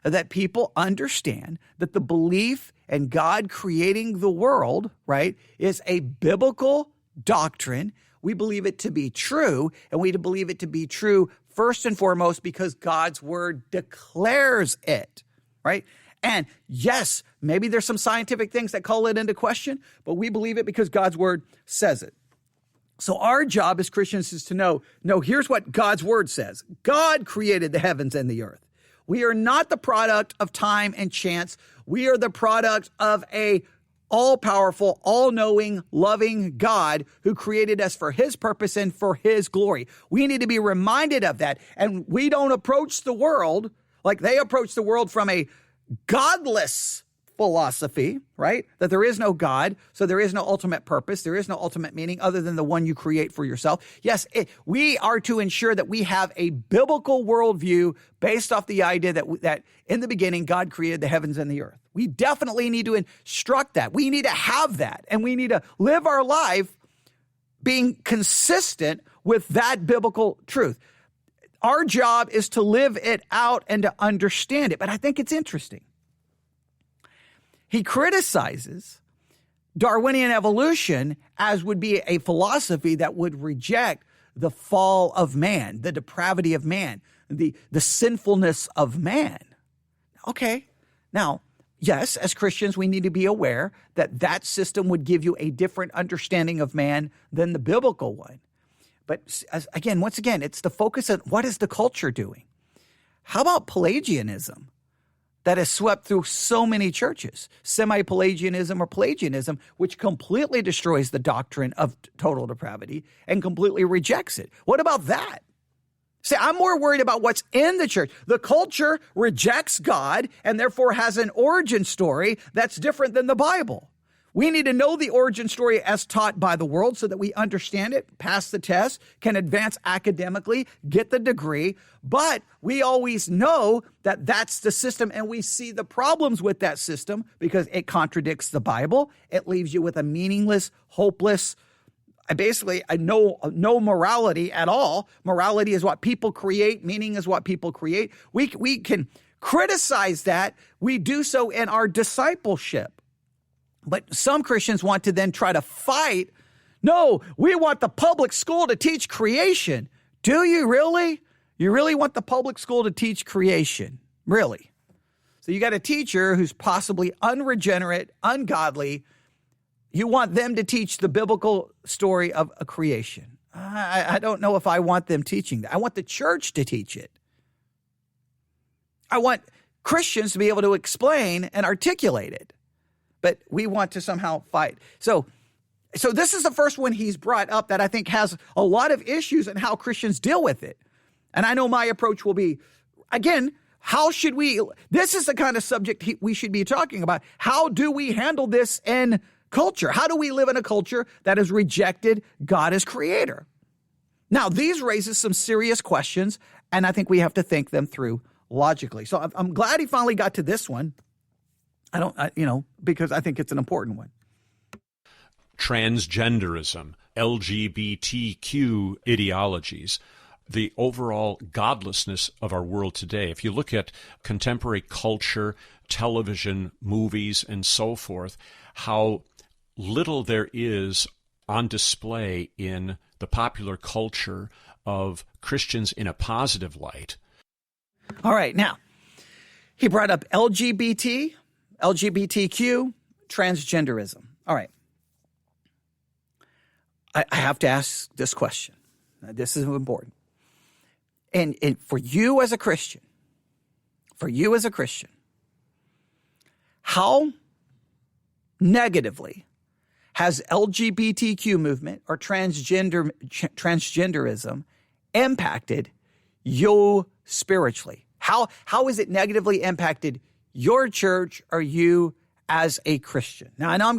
that people understand that the belief in God creating the world, right, is a biblical doctrine. We believe it to be true, and we believe it to be true first and foremost because God's word declares it, right? And yes, maybe there's some scientific things that call it into question, but we believe it because God's word says it. So our job as Christians is to know, no, here's what God's word says. God created the heavens and the earth. We are not the product of time and chance. We are the product of a all-powerful, all-knowing, loving God who created us for his purpose and for his glory. We need to be reminded of that. And we don't approach the world like they approach the world from a godless philosophy, right? That there is no God, so there is no ultimate purpose, there is no ultimate meaning other than the one you create for yourself. Yes, we are to ensure that we have a biblical worldview based off the idea that in the beginning, God created the heavens and the earth. We definitely need to instruct that. We need to have that, and we need to live our life being consistent with that biblical truth. Our job is to live it out and to understand it, but I think it's interesting. He criticizes Darwinian evolution as would be a philosophy that would reject the fall of man, the depravity of man, the sinfulness of man. Okay, now, yes, as Christians, we need to be aware that that system would give you a different understanding of man than the biblical one. But once again, it's the focus on what is the culture doing? How about Pelagianism? That has swept through so many churches, semi-Pelagianism or Pelagianism, which completely destroys the doctrine of total depravity and completely rejects it. What about that? See, I'm more worried about what's in the church. The culture rejects God and therefore has an origin story that's different than the Bible. We need to know the origin story as taught by the world so that we understand it, pass the test, can advance academically, get the degree. But we always know that that's the system, and we see the problems with that system because it contradicts the Bible. It leaves you with a meaningless, hopeless, basically no morality at all. Morality is what people create. Meaning is what people create. We can criticize that. We do so in our discipleship. But some Christians want to then try to fight. No, we want the public school to teach creation. Do you really? You really want the public school to teach creation? Really? So you got a teacher who's possibly unregenerate, ungodly. You want them to teach the biblical story of a creation. I don't know if I want them teaching that. I want the church to teach it. I want Christians to be able to explain and articulate it. But we want to somehow fight. So this is the first one he's brought up that I think has a lot of issues and how Christians deal with it. And I know my approach will be, again, how should we, this is the kind of subject we should be talking about. How do we handle this in culture? How do we live in a culture that has rejected God as creator? Now, these raises some serious questions, and I think we have to think them through logically. So I'm glad he finally got to this one. Because I think it's an important one. Transgenderism, LGBTQ ideologies, the overall godlessness of our world today. If you look at contemporary culture, television, movies, and so forth, how little there is on display in the popular culture of Christians in a positive light. All right, now, he brought up LGBTQ, transgenderism. All right. I have to ask this question. Now, this is important. And for you as a Christian, how negatively has LGBTQ movement or transgenderism impacted you spiritually? How has it negatively impacted your church or you as a Christian? Now, I know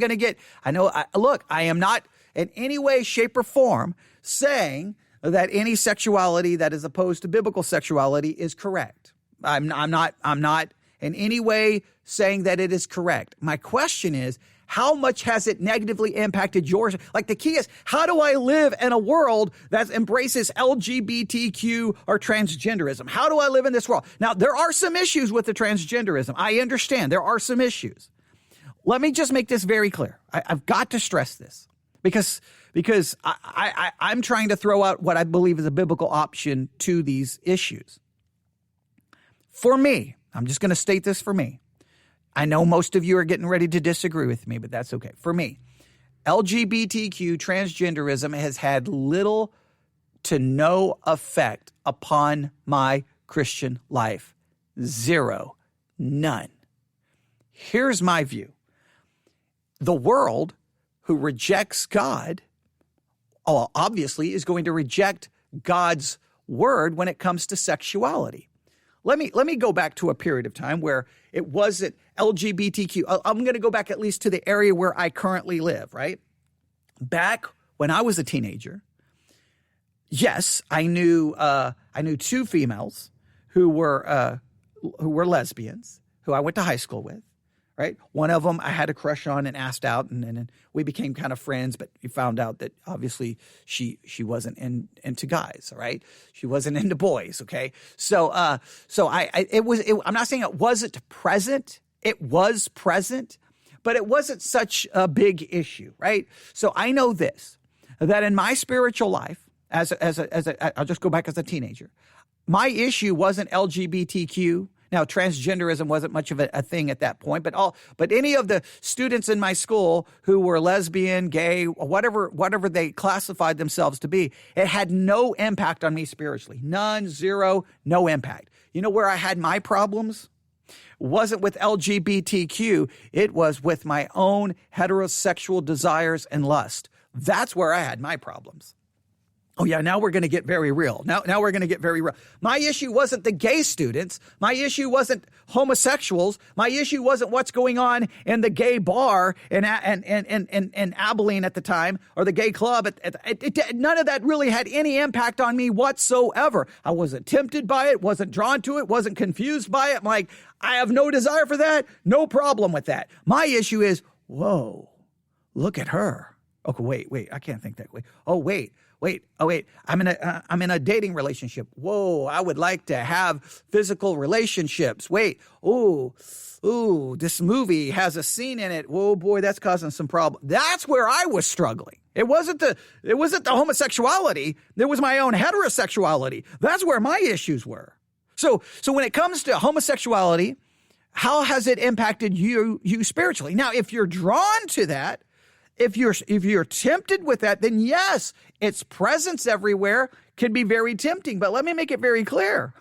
I am not in any way, shape, or form saying that any sexuality that is opposed to biblical sexuality is correct. I'm not in any way saying that it is correct. My question is, how much has it negatively impacted yours? Like, the key is, how do I live in a world that embraces LGBTQ or transgenderism? How do I live in this world? Now, there are some issues with the transgenderism. I understand there are some issues. Let me just make this very clear. I've got to stress this because I'm trying to throw out what I believe is a biblical option to these issues. For me, I'm just going to state this for me. I know most of you are getting ready to disagree with me, but that's okay. For me, LGBTQ transgenderism has had little to no effect upon my Christian life. Zero. None. Here's my view. The world who rejects God, obviously, is going to reject God's word when it comes to sexuality. Let me go back to a period of time where it wasn't LGBTQ. I'm going to go back at least to the area where I currently live, right? Back when I was a teenager, yes, I knew two females who were lesbians, who I went to high school with, right? One of them I had a crush on and asked out, and we became kind of friends, but we found out that obviously she wasn't into guys, all right? She wasn't into boys, okay? So I'm not saying it wasn't present. It was present, but it wasn't such a big issue, right? So I know this, that in my spiritual life, I'll just go back as a teenager, my issue wasn't LGBTQ. Now, transgenderism wasn't much of a thing at that point, but any of the students in my school who were lesbian, gay, whatever they classified themselves to be, it had no impact on me spiritually. None, zero, no impact. You know where I had my problems? It wasn't with LGBTQ. It was with my own heterosexual desires and lust. That's where I had my problems. Oh, yeah, now we're going to get very real. Now we're going to get very real. My issue wasn't the gay students. My issue wasn't homosexuals. My issue wasn't what's going on in the gay bar in Abilene at the time, or the gay club. None of that really had any impact on me whatsoever. I wasn't tempted by it, wasn't drawn to it, wasn't confused by it. I'm like, I have no desire for that, no problem with that. My issue is, whoa, look at her. Okay, wait, I can't think that way. Oh, wait, I'm in a dating relationship. Whoa, I would like to have physical relationships. Wait, this movie has a scene in it. Whoa, boy, that's causing some problem. That's where I was struggling. It wasn't the homosexuality. It was my own heterosexuality. That's where my issues were. So when it comes to homosexuality, how has it impacted you spiritually? Now, if you're drawn to that, if you're tempted with that, then yes, its presence everywhere can be very tempting. But let me make it very clear.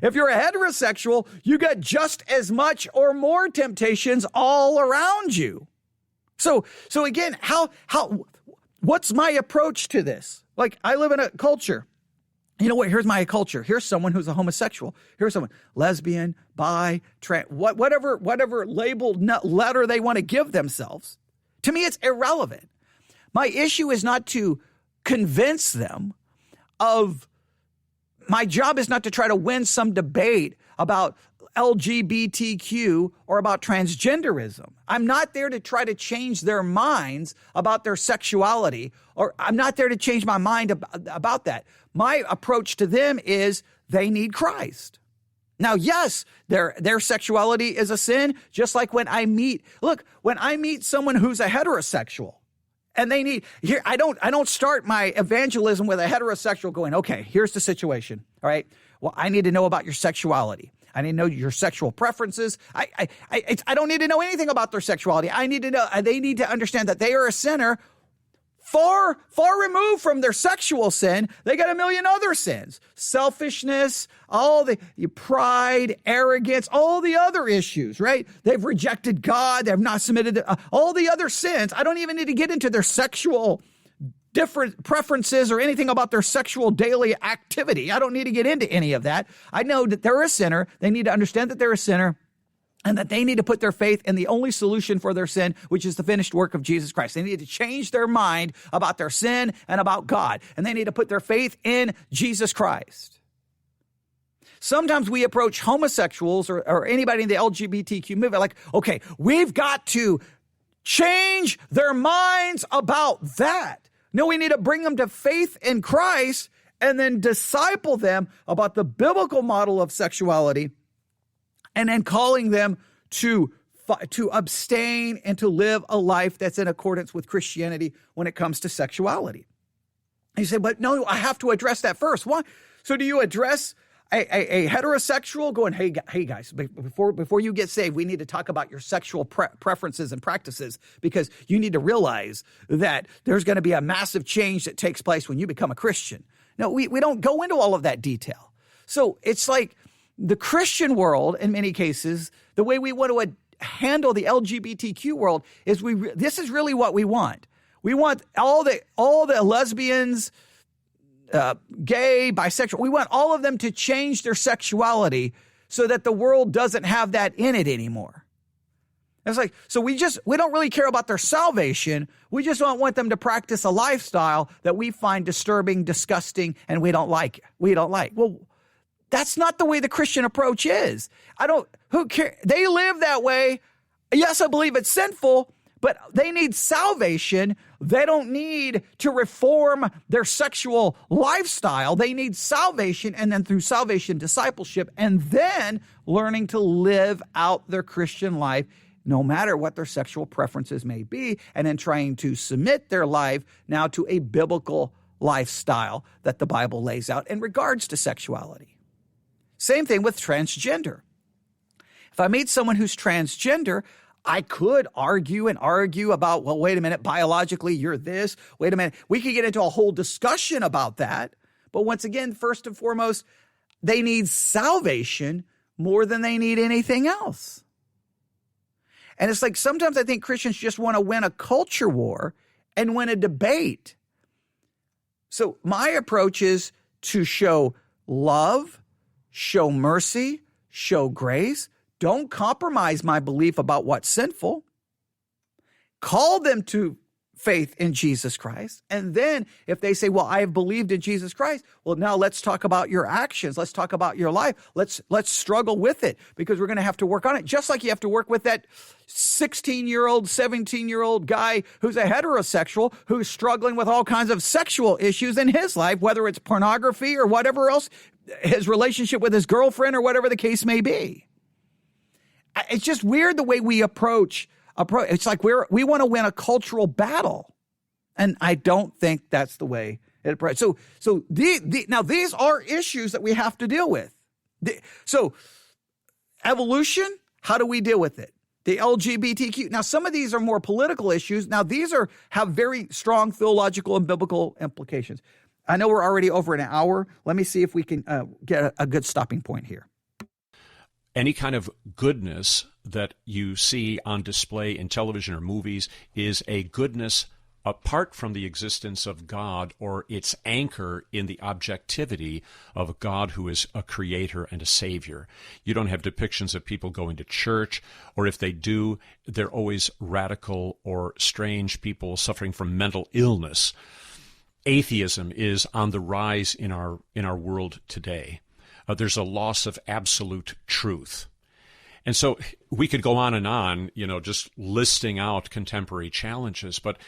If you're a heterosexual, you got just as much or more temptations all around you. So again, what's my approach to this? Like, I live in a culture. You know what? Here's my culture. Here's someone who's a homosexual. Here's someone lesbian, bi, trans, whatever labeled letter they want to give themselves. To me, it's irrelevant. My issue is not to convince them of, my job is not to try to win some debate about LGBTQ or about transgenderism. I'm not there to try to change their minds about their sexuality, or I'm not there to change my mind about that. My approach to them is they need Christ. Now, yes, their sexuality is a sin, just like when I meet someone who's a heterosexual and they need, here, I don't start my evangelism with a heterosexual going, okay, here's the situation. All right. Well, I need to know about your sexuality. I need to know your sexual preferences. I don't need to know anything about their sexuality. I need to know, they need to understand that they are a sinner. Far removed from their sexual sin, they got a million other sins. Selfishness, all the pride, arrogance, all the other issues, right? They've rejected God. They've not submitted to all the other sins. I don't even need to get into their sexual different preferences or anything about their sexual daily activity. I don't need to get into any of that. I know that they're a sinner. They need to understand that they're a sinner. and that they need to put their faith in the only solution for their sin, which is the finished work of Jesus Christ. They need to change their mind about their sin and about God, and they need to put their faith in Jesus Christ. Sometimes we approach homosexuals or anybody in the LGBTQ movement like, okay, we've got to change their minds about that. No, we need to bring them to faith in Christ and then disciple them about the biblical model of sexuality, and then calling them to abstain and to live a life that's in accordance with Christianity when it comes to sexuality. And you say, but no, I have to address that first. Why? So do you address a heterosexual going, hey guys, before you get saved, we need to talk about your sexual preferences and practices, because you need to realize that there's going to be a massive change that takes place when you become a Christian. No, we don't go into all of that detail. So it's like the Christian world, in many cases, the way we want to handle the LGBTQ world is this is really what we want. We want all the lesbians, gay, bisexual, we want all of them to change their sexuality so that the world doesn't have that in it anymore. It's like, so we don't really care about their salvation. We just don't want them to practice a lifestyle that we find disturbing, disgusting, and we don't like. Well, that's not the way the Christian approach is. Who cares? They live that way. Yes, I believe it's sinful, but they need salvation. They don't need to reform their sexual lifestyle. They need salvation, and then through salvation, discipleship, and then learning to live out their Christian life, no matter what their sexual preferences may be, and then trying to submit their life now to a biblical lifestyle that the Bible lays out in regards to sexuality. Same thing with transgender. If I meet someone who's transgender, I could argue about, well, wait a minute, biologically, you're this. Wait a minute. We could get into a whole discussion about that. But once again, first and foremost, they need salvation more than they need anything else. And it's like sometimes I think Christians just want to win a culture war and win a debate. So my approach is to show love, show mercy, show grace. Don't compromise my belief about what's sinful. Call them to faith in Jesus Christ. And then if they say, well, I have believed in Jesus Christ, well, now let's talk about your actions. Let's talk about your life. Let's struggle with it, because we're going to have to work on it. Just like you have to work with that 16-year-old, 17-year-old guy who's a heterosexual who's struggling with all kinds of sexual issues in his life, whether it's pornography or whatever else, his relationship with his girlfriend or whatever the case may be. It's just weird the way we approach. It's like we want to win a cultural battle, and I don't think that's the way it approaches. So now these are issues that we have to deal with. So evolution, how do we deal with it? The LGBTQ. Now some of these are more political issues. Now these have very strong theological and biblical implications. I know we're already over an hour. Let me see if we can get a good stopping point here. Any kind of goodness that you see on display in television or movies is a goodness apart from the existence of God, or its anchor in the objectivity of God, who is a creator and a savior. You don't have depictions of people going to church, or if they do, they're always radical or strange people suffering from mental illness. Atheism is on the rise in our world today. There's a loss of absolute truth. And so we could go on, just listing out contemporary challenges, but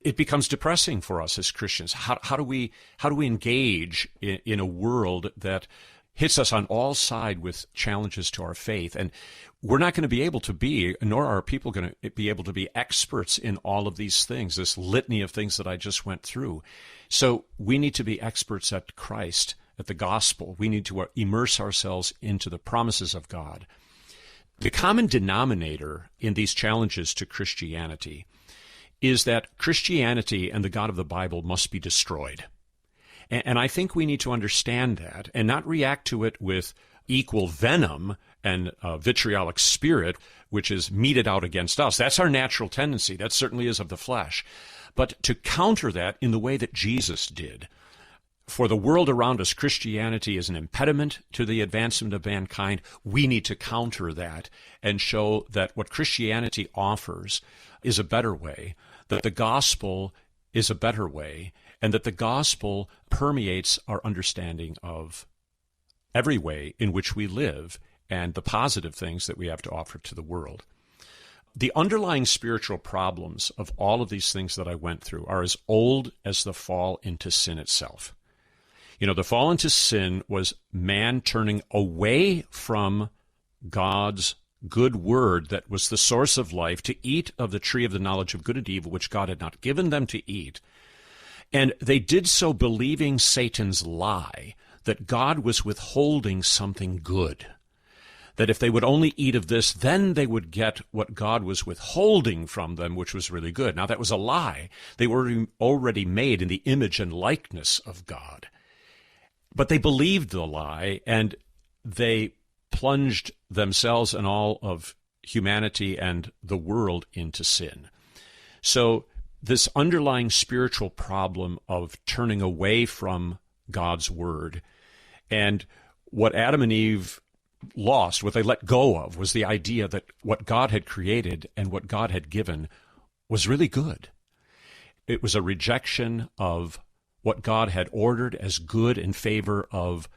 it becomes depressing for us as Christians. How do we engage in a world that hits us on all sides with challenges to our faith? And we're not going to be able to be, nor are people going to be able to be experts in all of these things, this litany of things that I just went through. So we need to be experts at Christ, at the gospel. We need to immerse ourselves into the promises of God. The common denominator in these challenges to Christianity is that Christianity and the God of the Bible must be destroyed. And I think we need to understand that and not react to it with equal venom and vitriolic spirit, which is meted out against us. That's our natural tendency. That certainly is of the flesh. But to counter that in the way that Jesus did, for the world around us, Christianity is an impediment to the advancement of mankind. We need to counter that and show that what Christianity offers is a better way, that the gospel is a better way, and that the gospel permeates our understanding of every way in which we live and the positive things that we have to offer to the world. The underlying spiritual problems of all of these things that I went through are as old as the fall into sin itself. You know, the fall into sin was man turning away from God's good word that was the source of life to eat of the tree of the knowledge of good and evil, which God had not given them to eat. And they did so believing Satan's lie that God was withholding something good, that if they would only eat of this, then they would get what God was withholding from them, which was really good. Now, that was a lie. They were already made in the image and likeness of God. But they believed the lie, and they plunged themselves and all of humanity and the world into sin. So this underlying spiritual problem of turning away from God's word, and what Adam and Eve lost, what they let go of, was the idea that what God had created and what God had given was really good. It was a rejection of what God had ordered as good in favor of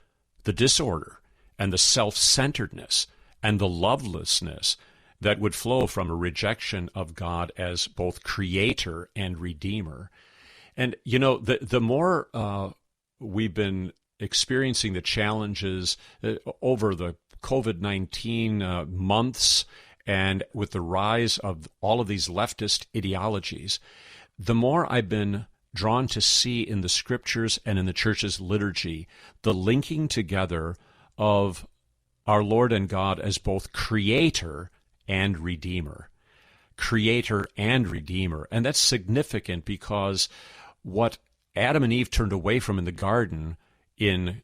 the disorder and the self-centeredness and the lovelessness that would flow from a rejection of God as both creator and redeemer. And, you know, the more we've been experiencing the challenges over the COVID-19 months and with the rise of all of these leftist ideologies, the more I've been drawn to see in the scriptures and in the church's liturgy the linking together of our Lord and God as both creator and redeemer. Creator and redeemer. And that's significant because what Adam and Eve turned away from in the garden in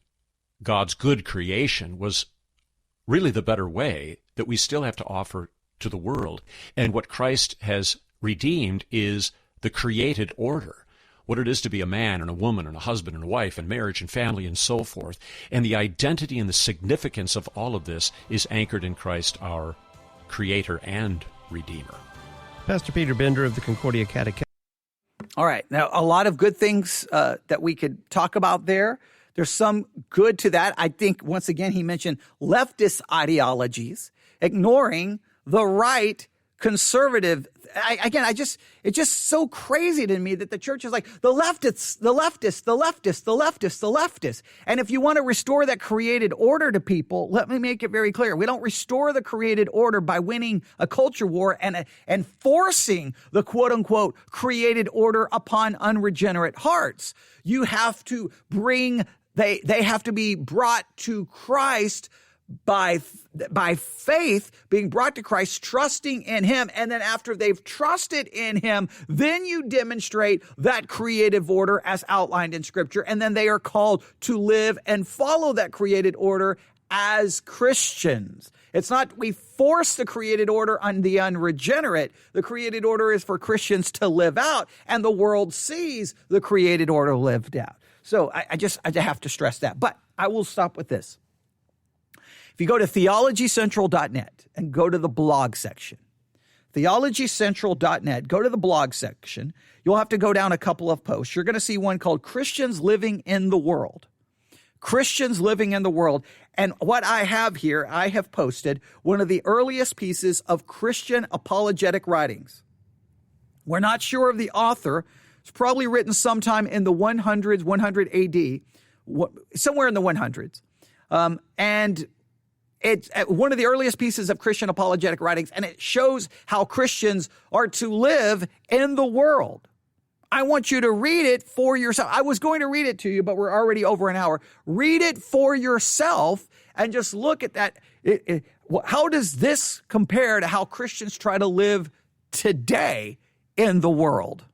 God's good creation was really the better way that we still have to offer to the world. And what Christ has redeemed is the created order, what it is to be a man and a woman and a husband and a wife and marriage and family and so forth. And the identity and the significance of all of this is anchored in Christ, our creator and redeemer. Pastor Peter Bender of the Concordia Catechism. All right. Now, a lot of good things that we could talk about there. There's some good to that. I think, once again, he mentioned leftist ideologies, ignoring the right conservative. It's just so crazy to me that the church is like, the leftists. And if you want to restore that created order to people, let me make it very clear. We don't restore the created order by winning a culture war and forcing the quote unquote created order upon unregenerate hearts. You have to they have to be brought to Christ by faith, being brought to Christ, trusting in him. And then after they've trusted in him, then you demonstrate that creative order as outlined in Scripture. And then they are called to live and follow that created order as Christians. It's not we force the created order on the unregenerate. The created order is for Christians to live out, and the world sees the created order lived out. So I have to stress that. But I will stop with this. If you go to theologycentral.net and go to the blog section, theologycentral.net, go to the blog section, you'll have to go down a couple of posts. You're going to see one called Christians Living in the World. Christians Living in the World. And what I have here, I have posted one of the earliest pieces of Christian apologetic writings. We're not sure of the author. It's probably written sometime in the 100s, 100 AD, somewhere in the 100s. And it's one of the earliest pieces of Christian apologetic writings, and it shows how Christians are to live in the world. I want you to read it for yourself. I was going to read it to you, but we're already over an hour. Read it for yourself and just look at that. How does this compare to how Christians try to live today in the world?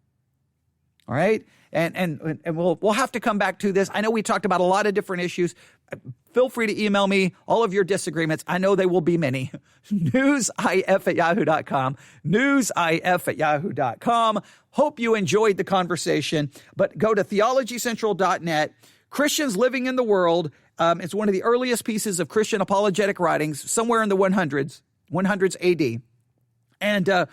All right? And we'll have to come back to this. I know we talked about a lot of different issues. Feel free to email me all of your disagreements. I know there will be many. newsif@yahoo.com. newsif@yahoo.com. Hope you enjoyed the conversation. But go to theologycentral.net. Christians living in the world. It's one of the earliest pieces of Christian apologetic writings, somewhere in the 100s AD. And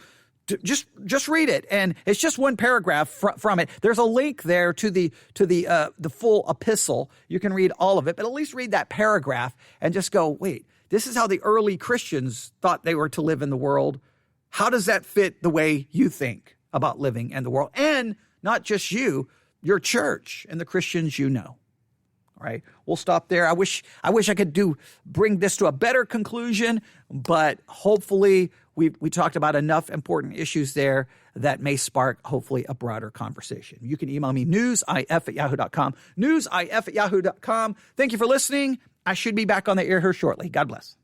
just read it. And it's just one paragraph from it. There's a link there to the full epistle. You can read all of it, but at least read that paragraph and just go, wait, this is how the early Christians thought they were to live in the world. How does that fit the way you think about living in the world? And not just you, your church and the Christians you know. All right, we'll stop there. I wish I could bring this to a better conclusion, but hopefully we talked about enough important issues there that may spark, hopefully, a broader conversation. You can email me, newsif@yahoo.com, newsif@yahoo.com. Thank you for listening. I should be back on the air here shortly. God bless.